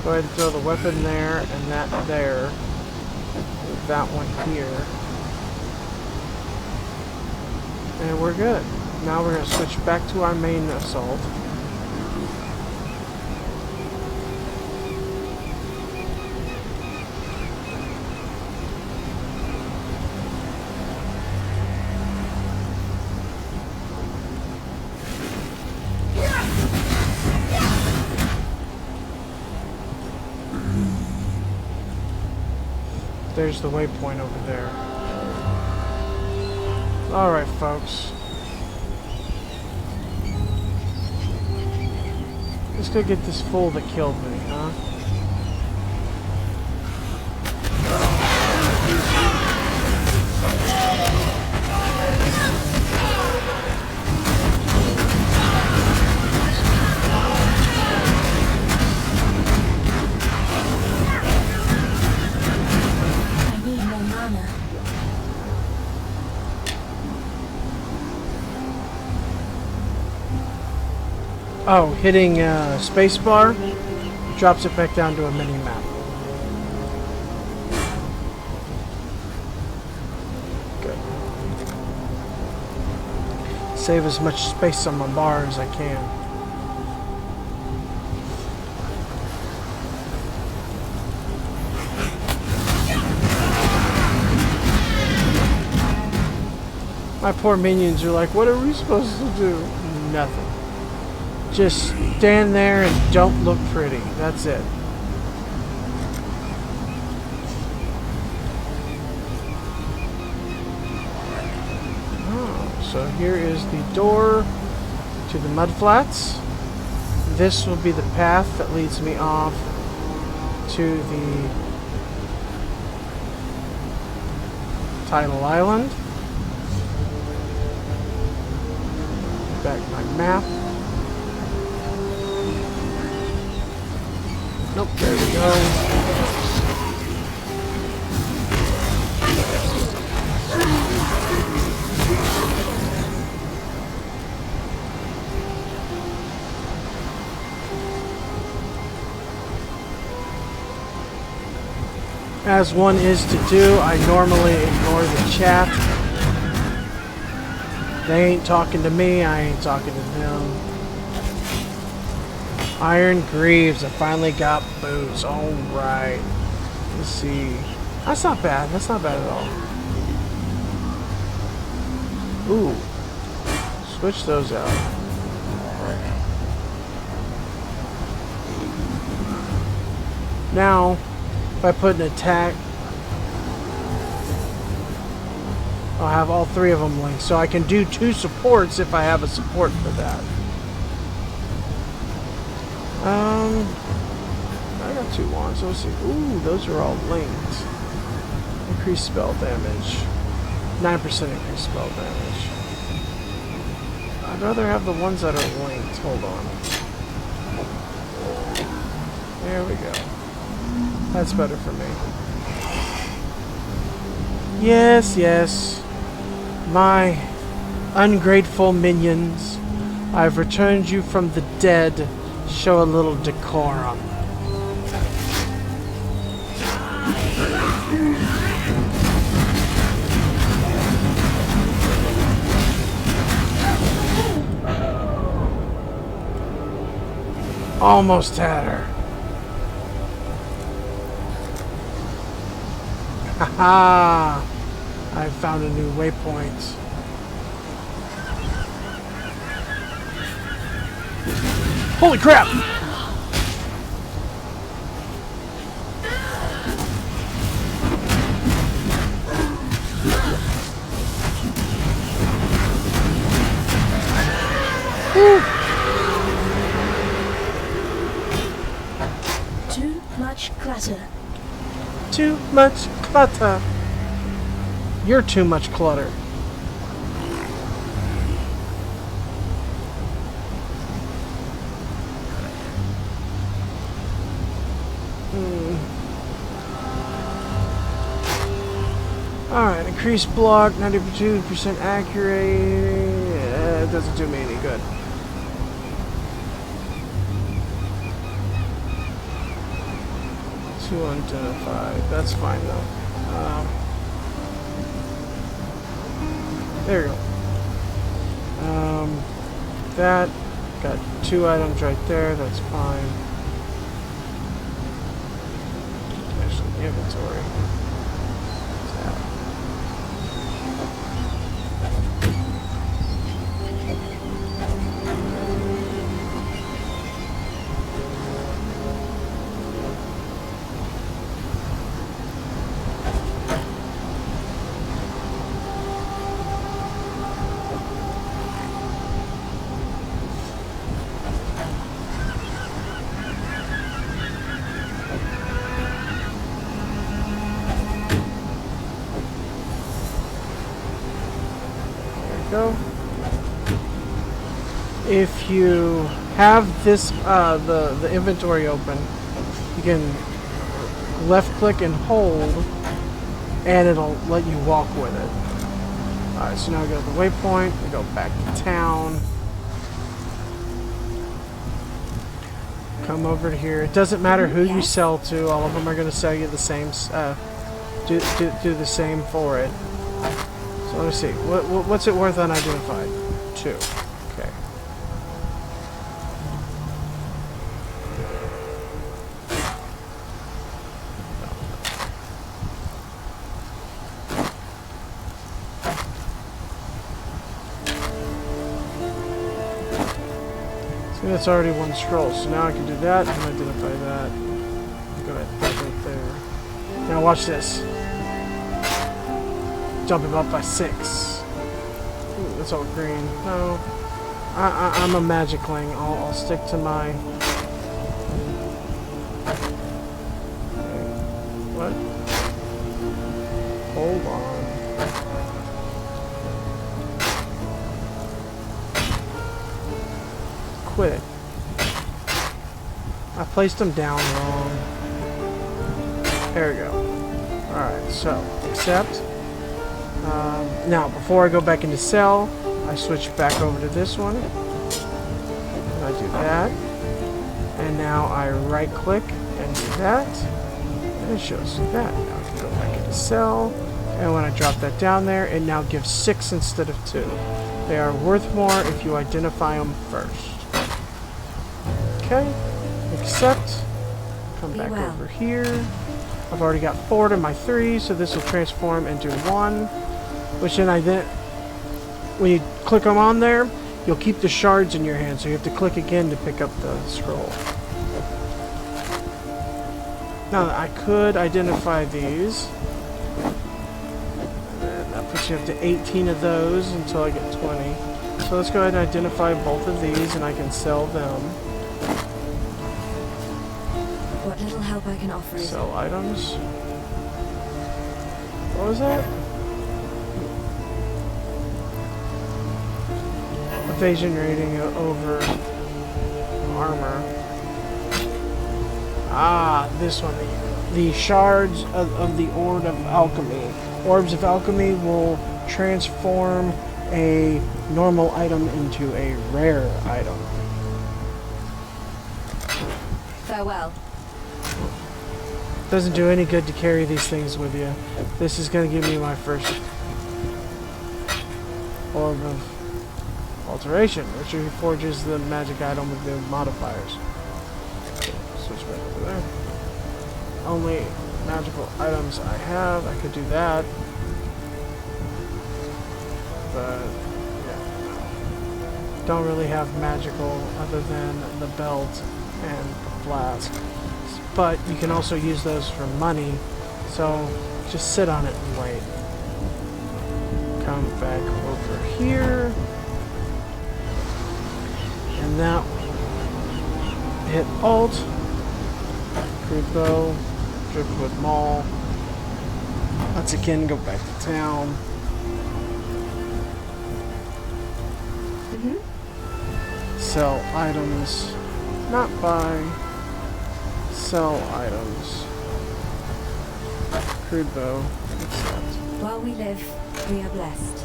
Go ahead and throw the weapon there and that there. That one here. And we're good. Now we're gonna switch back to our main assault. There's the waypoint over there. Alright, folks. Let's go get this fool that killed me, huh? I need more mana. Oh, hitting spacebar drops it back down to a mini map. Good. Save as much space on my bar as I can. My poor minions are like, what are we supposed to do? Nothing. Just stand there and don't look pretty. That's it. Oh, so here is the door to the mudflats. This will be the path that leads me off to the tidal island. Back my map. Nope, there we go. As one is to do, I normally ignore the chat. They ain't talking to me, I ain't talking to them. Iron Greaves, I finally got boots. Alright. Let's see. That's not bad. That's not bad at all. Ooh. Switch those out. Now, if I put an attack, I'll have all three of them linked. So I can do 2 supports if I have a support for that. I got 2 wands, so let's see. Ooh, those are all linked. Increased spell damage. 9% increased spell damage. I'd rather have the ones that are linked. Hold on. There we go. That's better for me. Yes, yes. My ungrateful minions. I've returned you from the dead. Show a little decorum. Almost had her. Haha! I found a new waypoint. Holy crap! Too much clutter. Too much clutter. You're too much clutter. Alright, increased block, 92% accurate. It doesn't do me any good. To identify. That's fine though. There you go. That got 2 items right there. That's fine. Actually, inventory. Tab. Go. If you have this the inventory open, you can left click and hold, and it'll let you walk with it. Alright, so now we go to the waypoint, we go back to town. Come over to here. It doesn't matter who you sell to, all of them are going to sell you the same, do the same for it. So let me see. What's it worth unidentified? 2. Okay. See, that's already 1 scroll. So now I can do that and identify that. Go ahead, that's right there. Now watch this. Jump him up by 6. Ooh, that's all green. No. I'm a magicling. I'll stick to my... Okay. What? Hold on. Quit it. I placed them down wrong. There we go. Alright, so, accept. Now, before I go back into cell, I switch back over to this one. And I do that. And now I right click and do that. And it shows me that. Now I can go back into cell. And when I drop that down there, it now gives 6 instead of 2. They are worth more if you identify them first. Okay. Accept. Come back over here. I've already got 4 to my 3, so this will transform into 1. Which then when you click them on there, you'll keep the shards in your hand, so you have to click again to pick up the scroll. Now I could identify these. And that puts you up to 18 of those until I get 20. So let's go ahead and identify both of these, and I can sell them. What little help I can offer is... Sell items. What was that? Evasion rating over armor. Ah, this one. The shards of the Orb of Alchemy. Orbs of Alchemy will transform a normal item into a rare item. Farewell. Doesn't do any good to carry these things with you. This is going to give me my first Orb of Alteration, which reforges the magic item with the modifiers. Okay, switch back over there. Only magical items I have, I could do that. But, yeah. Don't really have magical other than the belt and the flask. But you can also use those for money, so just sit on it and wait. Come back over here. And that hit Alt, Crude Bow, Driftwood Mall. Let's again go back to town. Sell items, not buy. Sell items. Crude Bow, accept. While we live, we are blessed.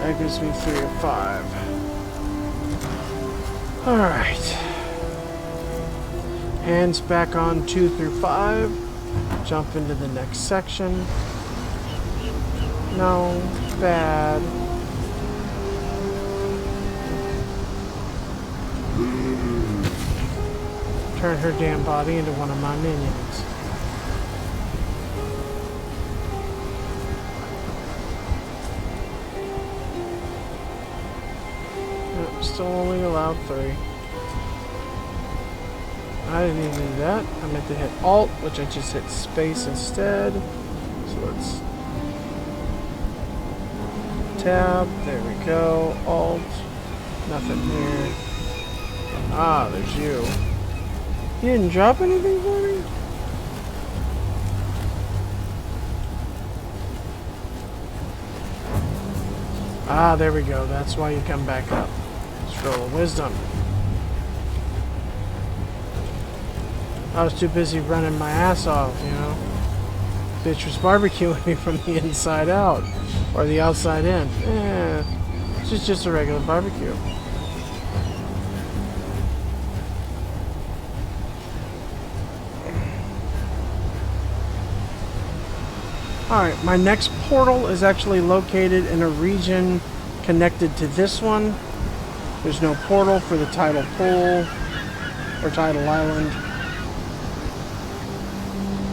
That gives me 3 of 5. Alright. Hands back on 2 through 5. Jump into the next section. No, bad. Turn her damn body into one of my minions. Nope, still only allowed 3. I didn't even do that. I meant to hit Alt, which I just hit space instead. So let's tab. There we go. Alt. Nothing here. Ah, there's you. You didn't drop anything for me? Ah, there we go. That's why you come back up. Scroll of Wisdom. I was too busy running my ass off, you know. Bitch was barbecuing me from the inside out. Or the outside in. It's just a regular barbecue. Alright, my next portal is actually located in a region connected to this one. There's no portal for the tidal pool or tidal island.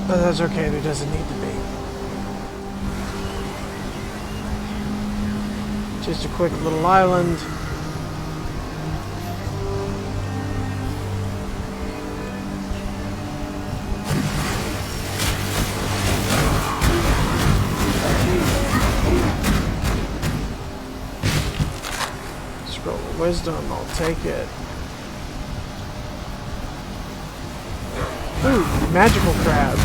But that's okay, there doesn't need to be. Just a quick little island. Scroll of Wisdom, I'll take it. Ooh, magical crabs.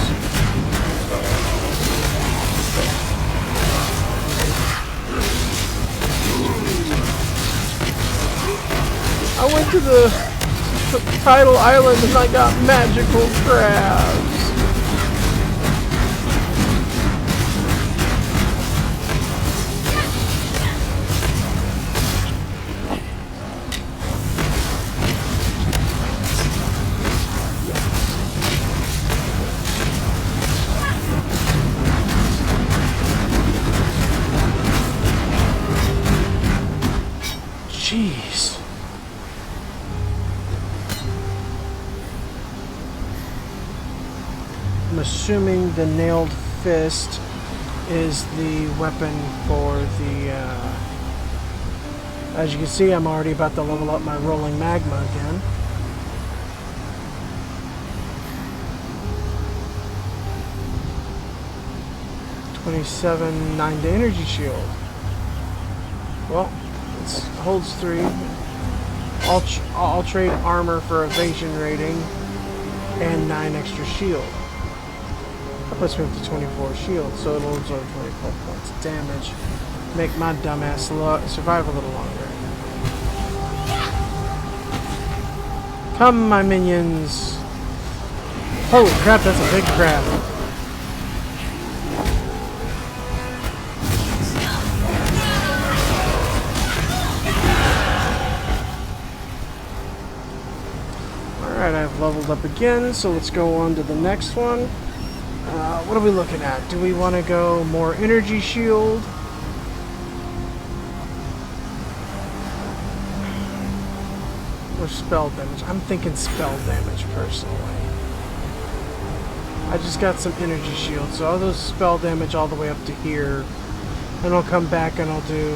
I went to the tidal island and I got magical crabs. Jeez. I'm assuming the nailed fist is the weapon for the, as you can see, I'm already about to level up my rolling magma again. $27, 9 to energy shield. Well, it holds 3. I'll trade armor for evasion rating and 9 extra shield. That puts me up to 24 shield, so it'll absorb 24 points of damage. Make my dumbass survive a little longer. Come, my minions! Holy crap, that's a big crab. Alright, I've leveled up again, so let's go on to the next one. What are we looking at? Do we want to go more energy shield? Or spell damage? I'm thinking spell damage, personally. I just got some energy shield, so I'll do spell damage all the way up to here. Then I'll come back and I'll do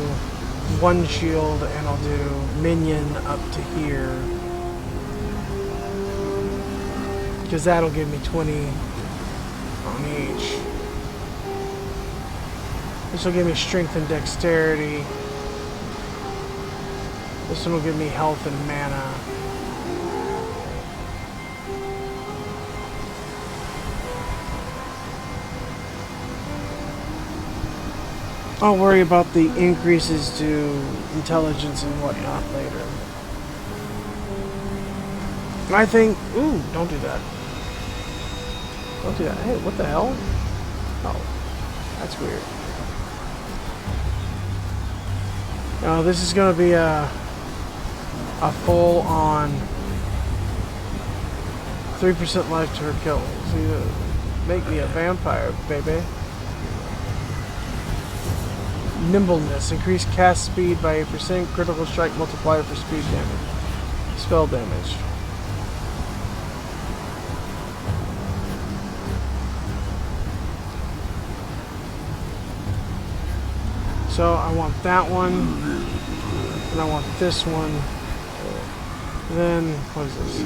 1 shield and I'll do minion up to here. Because that'll give me 20 on each. This will give me strength and dexterity. This one will give me health and mana. I'll worry about the increases to intelligence and whatnot later. I think... Ooh, don't do that. Don't do that. Hey, what the hell? Oh, that's weird. No, this is going to be a full-on 3% life to her kill. So make me a vampire, baby. Nimbleness. Increase cast speed by 8%. Critical strike multiplier for speed damage. Spell damage. So I want that one. And I want this one. Then, what is this?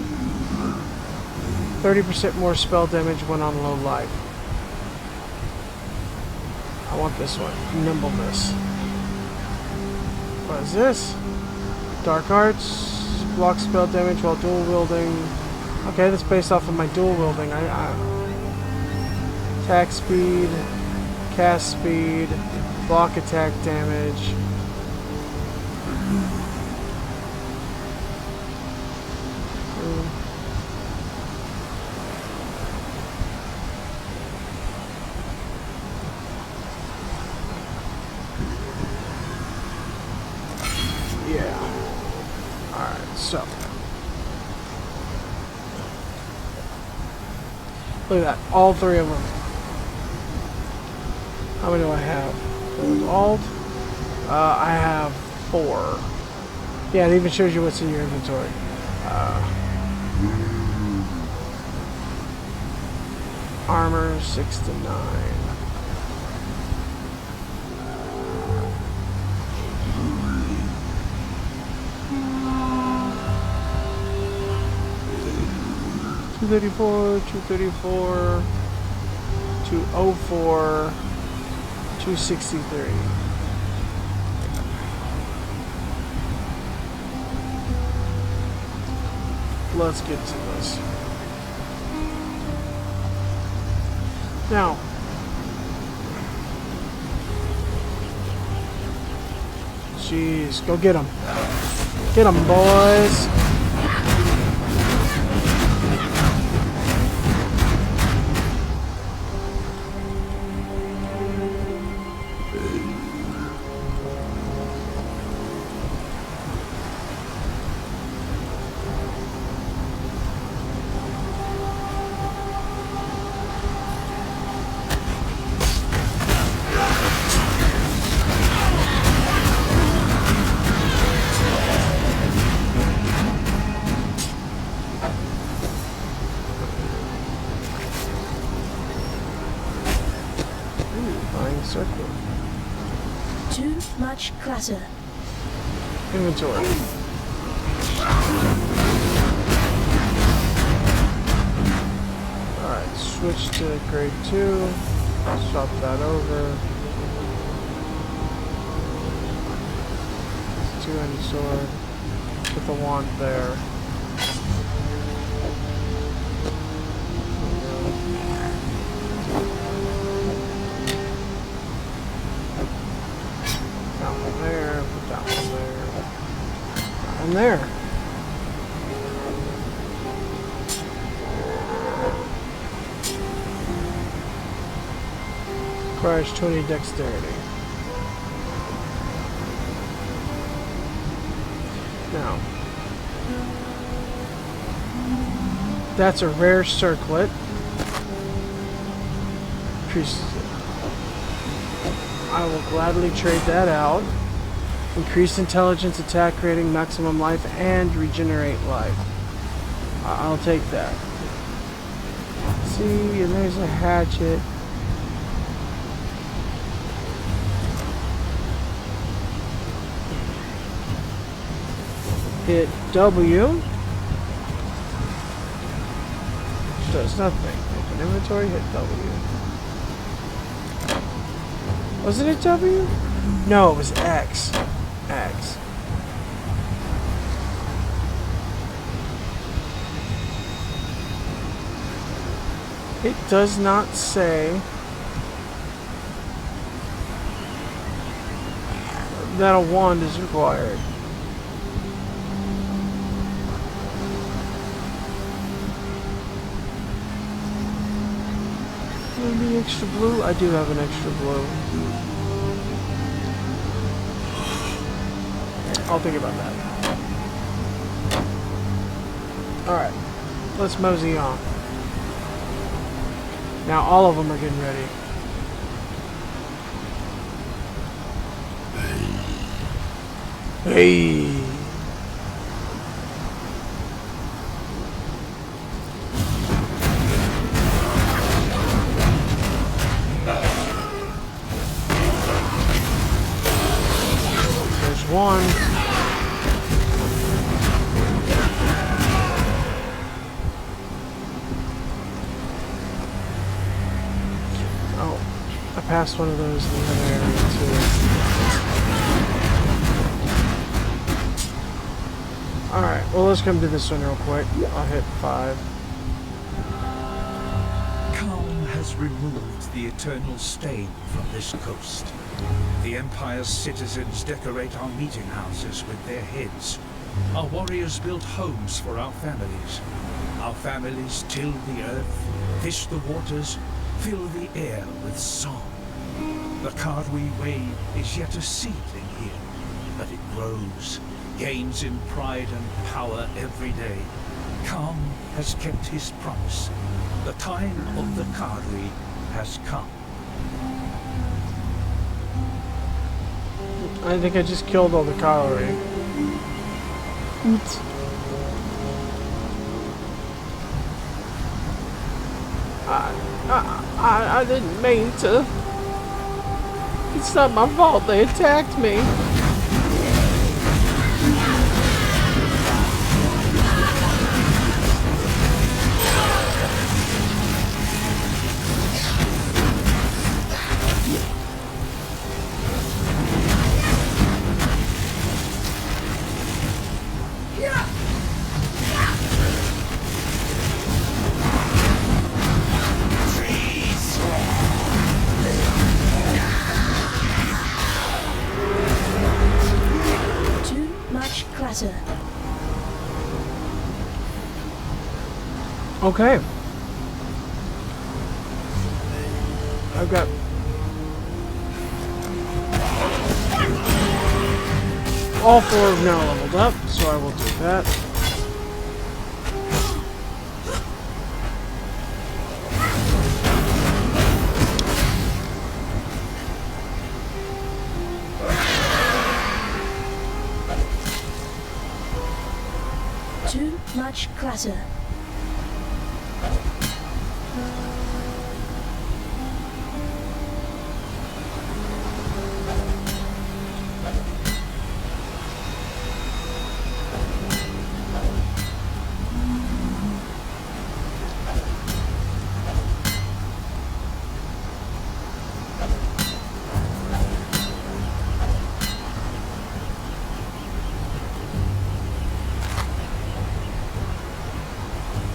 30% more spell damage when on low life. I want this one. Nimbleness. What is this? Dark Arts. Block spell damage while dual wielding. Okay, that's based off of my dual wielding. Attack speed. Cast speed. Block attack damage. So, look at that, all three of them. How many do I have? With Alt, I have 4. Yeah, it even shows you what's in your inventory. Armor 6 to 9. $234, $234, $204, $263. Let's get to this. Now, jeez, go get them. Get them, boys. Circle. Too much clutter. Inventory. Alright, switch to grade 2. Swap that over. Two-handed sword. Put the wand there. There. Requires 20 dexterity. Now, that's a rare circlet. Increases it. I will gladly trade that out. Increased intelligence, attack rating, maximum life, and regenerate life. I'll take that. See, and there's a hatchet. Hit W. Does nothing. Open inventory, hit W. Was it a W? No, it was X. X. It does not say that a wand is required. Any extra blue? I do have an extra blue. I'll think about that. Alright. Let's mosey on. Now all of them are getting ready. Hey! There's one. Oh, I passed one of those in the other area too. Alright, well let's come to this one real quick. I'll hit 5. Calm has removed the eternal stain from this coast. The Empire's citizens decorate our meeting houses with their heads. Our warriors build homes for our families. Our families till the earth, fish the waters, fill the air with song. The card we wave is yet a seedling here, but it grows, gains in pride and power every day. Calm has kept his promise. The time of the Kadri has come. I think I just killed all the cavalry. Oops. I didn't mean to. It's not my fault they attacked me. Clatter. Okay. I've got... all 4 have now leveled up, so I will do that. Too much clutter.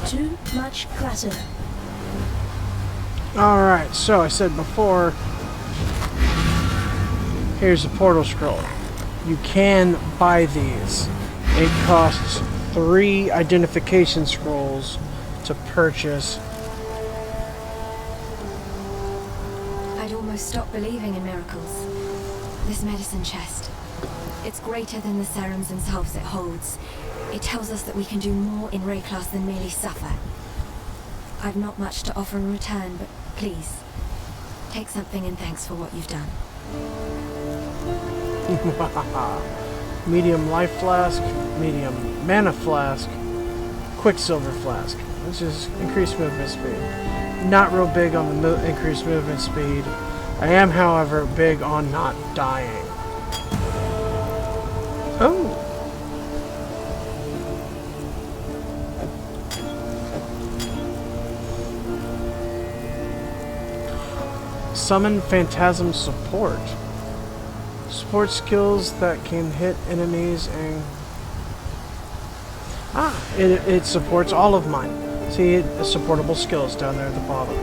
Too much clutter. Alright, so I said before, here's a portal scroll. You can buy these. It costs 3 identification scrolls to purchase. I'd almost stopped believing in miracles. This medicine chest. It's greater than the serums themselves it holds. It tells us that we can do more in Ray class than merely suffer. I've not much to offer in return, but please, take something in thanks for what you've done. Medium life flask, medium mana flask, quicksilver flask. Let's just increase movement speed. Not real big on the increased movement speed. I am, however, big on not dying. Oh! Summon Phantasm Support. Support skills that can hit enemies and... it supports all of mine. See, supportable skills down there at the bottom.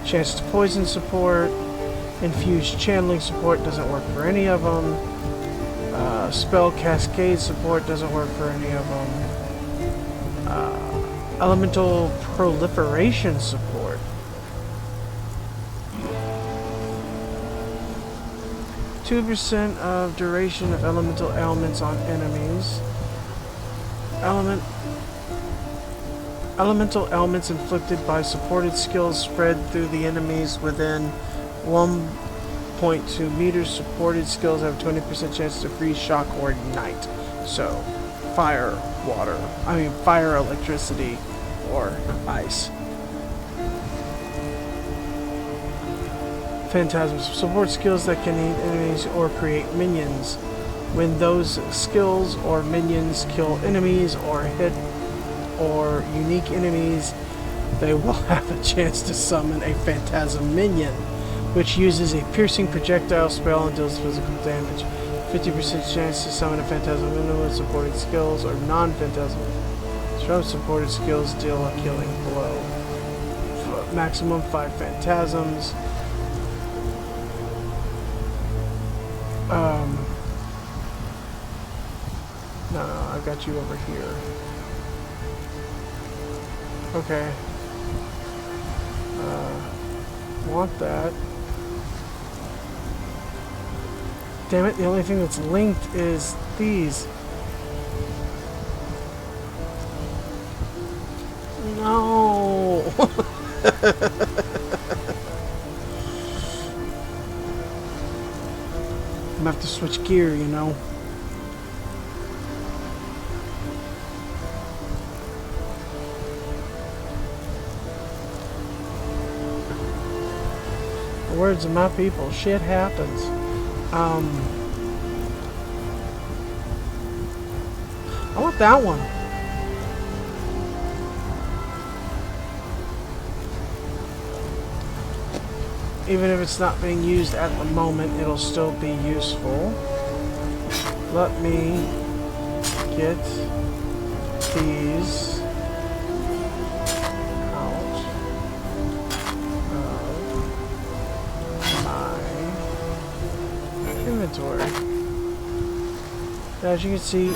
Chance to poison support. Infused channeling support doesn't work for any of them. Spell cascade support doesn't work for any of them. Elemental proliferation support. 2% of duration of elemental ailments on enemies. Elemental ailments inflicted by supported skills spread through the enemies within 1.2 meters. Supported skills have a 20% chance to freeze, shock, or ignite. So, fire, electricity, or ice. Phantasms. Support skills that can eat enemies or create minions. When those skills or minions kill enemies or hit or unique enemies, they will have a chance to summon a phantasm minion, which uses a piercing projectile spell and deals physical damage. 50% chance to summon a phantasm minion with supported skills or non-phantasm. Some supported skills deal a killing blow. Maximum 5 phantasms. No, I've got you over here. Okay. Want that. Damn it, the only thing that's linked is these. No! I'm gonna have to switch gear, you know. The words of my people, shit happens. I want that one. Even if it's not being used at the moment, it'll still be useful. Let me get these out of my inventory. As you can see,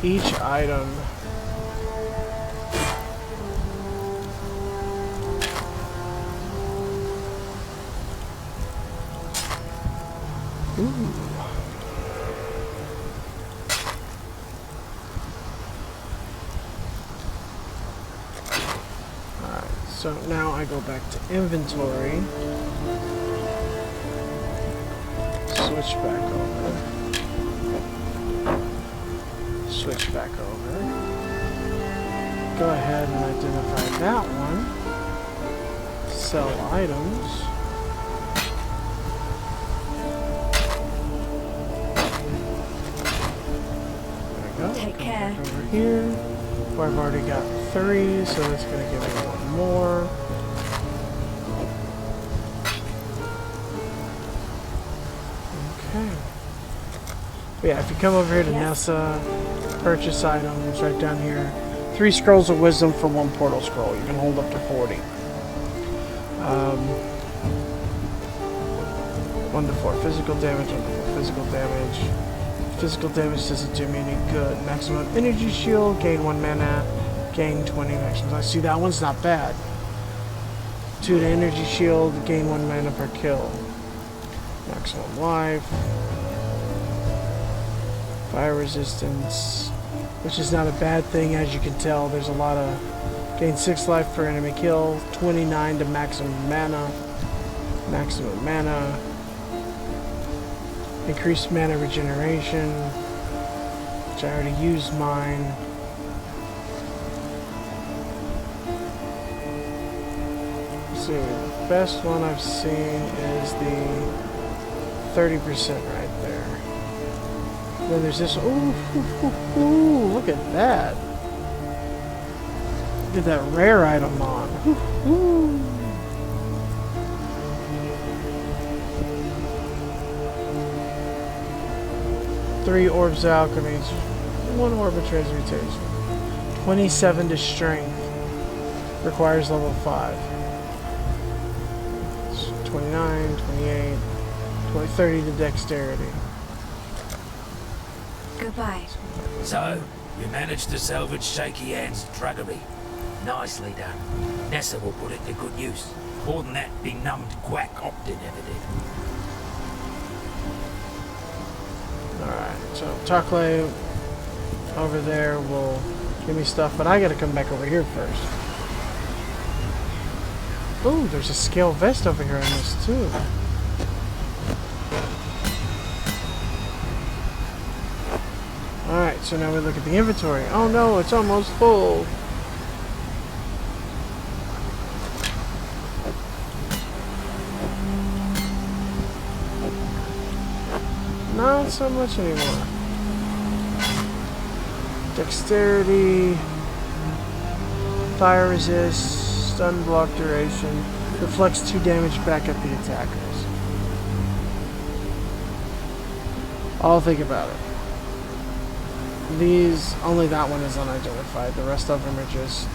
each item so now I go back to inventory, switch back over, go ahead and identify that one, sell items, there we go, Take care. over here, where I've already got 3, so that's going to give me one more. Okay. But yeah, if you come over here to Nessa, purchase items right down here. 3 scrolls of wisdom for 1 portal scroll. You can hold up to 40. 1 to 4 physical damage, 1 to 4 physical damage. Physical damage doesn't do me any good. Maximum energy shield, gain 1 mana, gain 20 maximum. I see that one's not bad. 2 to energy shield, gain 1 mana per kill. Maximum life. Fire resistance, which is not a bad thing, as you can tell. There's a lot of gain 6 life per enemy kill, 29 to maximum mana. Increased mana regeneration, which I already used mine. Let's see, the best one I've seen is the 30% right there. Then there's this. Ooh, look at that. Get that rare item on. Ooh. 3 orbs of alchemy, 1 orb of transmutation. 27 to strength. Requires level 5. It's 29, 28, 20, 30 to dexterity. Goodbye. So, We managed to salvage Shaky Ann's druggery. Nicely done. Nessa will put it to good use. More than that, benumbed quack Optin ever did. Alright, so Takle over there will give me stuff, but I gotta come back over here first. Ooh, there's a scale vest over here in this too. Alright, so now we look at the inventory. Oh no, it's almost full. Not so much anymore. Dexterity, fire resist, stun block duration, reflects 2 damage back at the attackers. I'll think about it. These, only that one is unidentified. The rest of them are just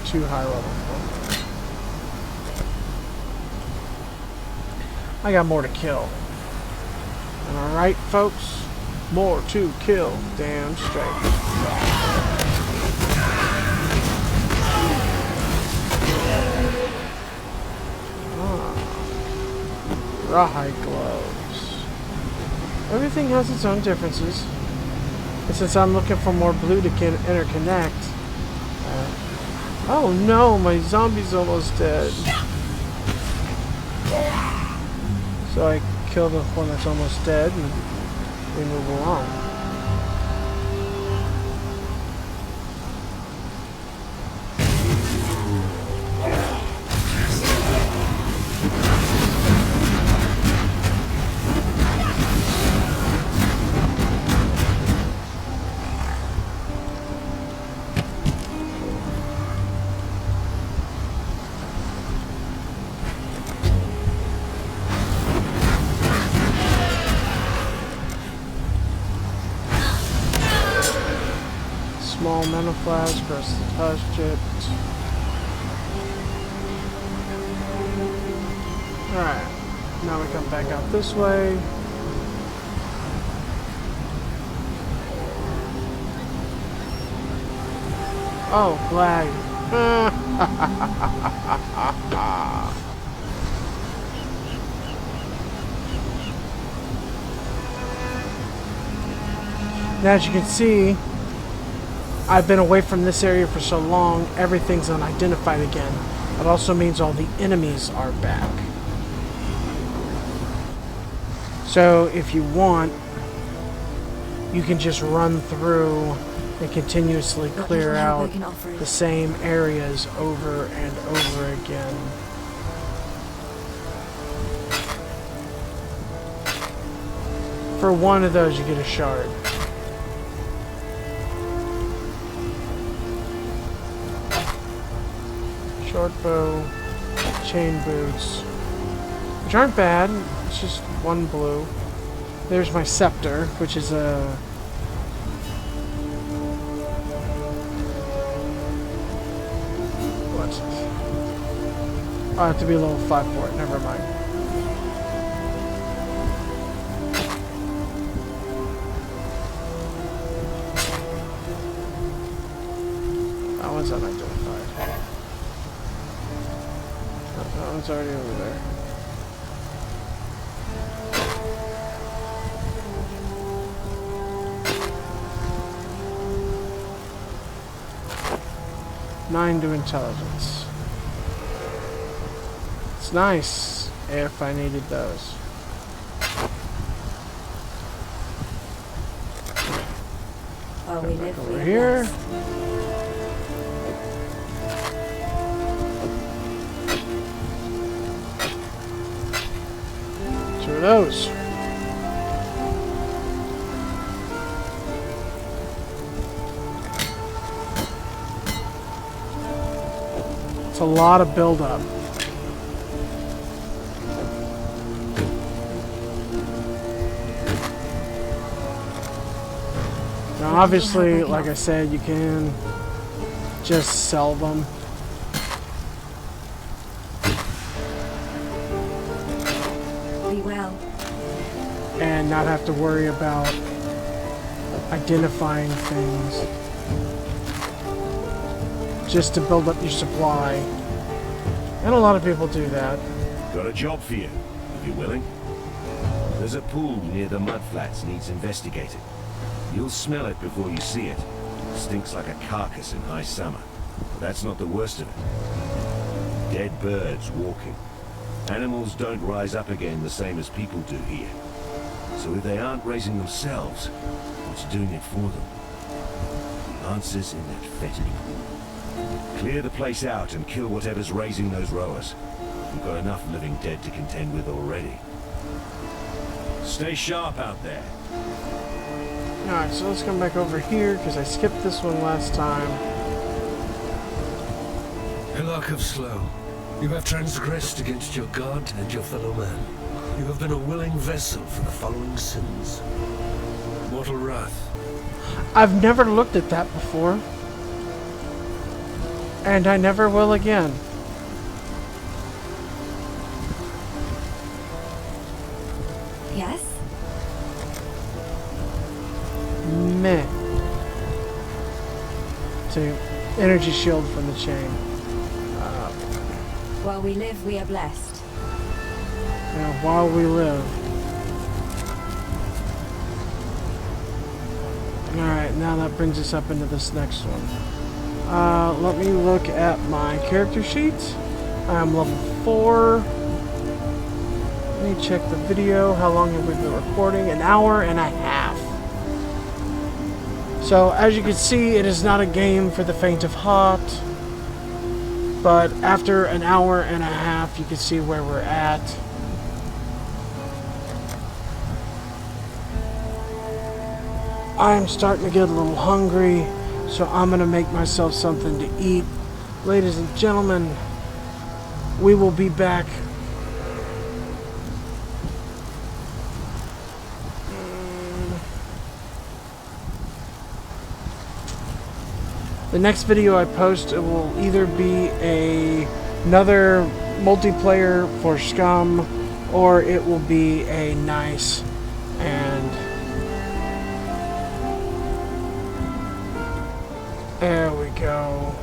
too high level for me. I got more to kill. Am I right, folks? More to kill. Damn straight. Rawhide gloves. Everything has its own differences. And since I'm looking for more blue to interconnect... oh no, my zombie's almost dead. So I kill the one that's almost dead and we move along. Small mana flash versus touch it. Alright, now we come back out this way. Oh, glad. Now, as you can see, I've been away from this area for so long, everything's unidentified again. It also means all the enemies are back. So if you want, you can just run through and continuously clear out the same areas over and over again. For one of those, you get a shard. Short bow, chain boots, which aren't bad. It's just 1 blue. There's my scepter, which is a what's this? I have to be level 5 for it. Never mind. That one's unidentified. That one's already over there. Nine to intelligence. It's nice if I needed those. While we live, Over we here. rest. 2 of those. It's a lot of buildup. Now, obviously, like I said, you can just sell them. Be well. And not have to worry about identifying things. just to build up your supply. And a lot of people do that. Got a job for you, if you're willing. There's a pool near the mudflats needs investigating. You'll smell it before you see it. Stinks like a carcass in high summer. But that's not the worst of it. Dead birds walking. Animals don't rise up again the same as people do here. So if they aren't raising themselves, what's doing it for them? The answer's in that fetid pool. Clear the place out and kill whatever's raising those rowers. We've got enough living dead to contend with already. Stay sharp out there. Alright, so let's come back over here, because I skipped this one last time. Hillock of Slow, you have transgressed against your god and your fellow man. You have been a willing vessel for the following sins. Mortal wrath. I've never looked at that before. And I never will again. Yes? Meh. To energy shield from the chain. While we live, we are blessed. Yeah, while we live. Alright, now that brings us up into this next one. Let me look at my character sheet. I'm level 4. Let me check the video. How long have we been recording? An hour and a half. So, as you can see, it is not a game for the faint of heart. But after an hour and a half, you can see where we're at. I'm starting to get a little hungry, so I'm going to make myself something to eat. Ladies and gentlemen, we will be back. The next video I post, it will either be another multiplayer for Scum, or it will be a nice and there we go.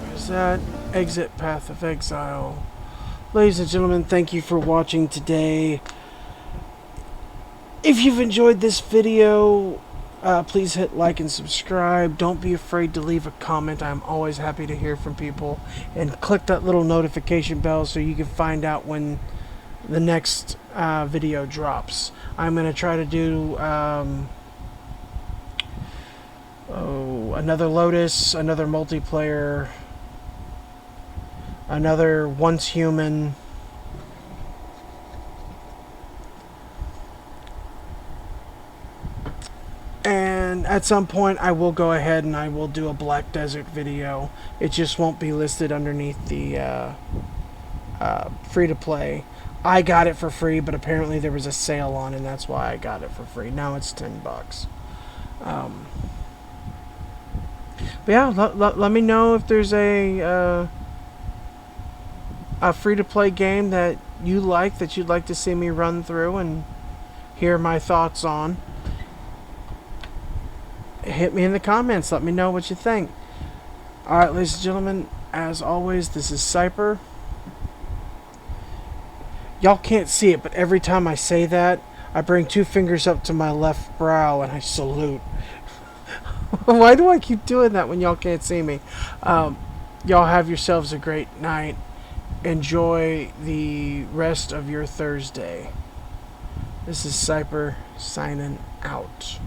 There's that exit path of Exile. Ladies and gentlemen, thank you for watching today. If you've enjoyed this video, please hit like and subscribe. Don't be afraid to leave a comment. I'm always happy to hear from people. And click that little notification bell so you can find out when the next video drops. I'm going to try to do another Lotus, another multiplayer, another Once Human. And at some point I will go ahead and I will do a Black Desert video. It just won't be listed underneath the free to play. I got it for free, but apparently there was a sale on, and that's why I got it for free. Now it's $10. But yeah, let me know if there's a free to play game that you like, that you'd like to see me run through and hear my thoughts on. Hit me in the comments. Let me know what you think. Alright, ladies and gentlemen, as always, this is Cyper. Y'all can't see it, but every time I say that, I bring 2 fingers up to my left brow and I salute. Why do I keep doing that when y'all can't see me? Y'all have yourselves a great night. Enjoy the rest of your Thursday. This is Cyper signing out.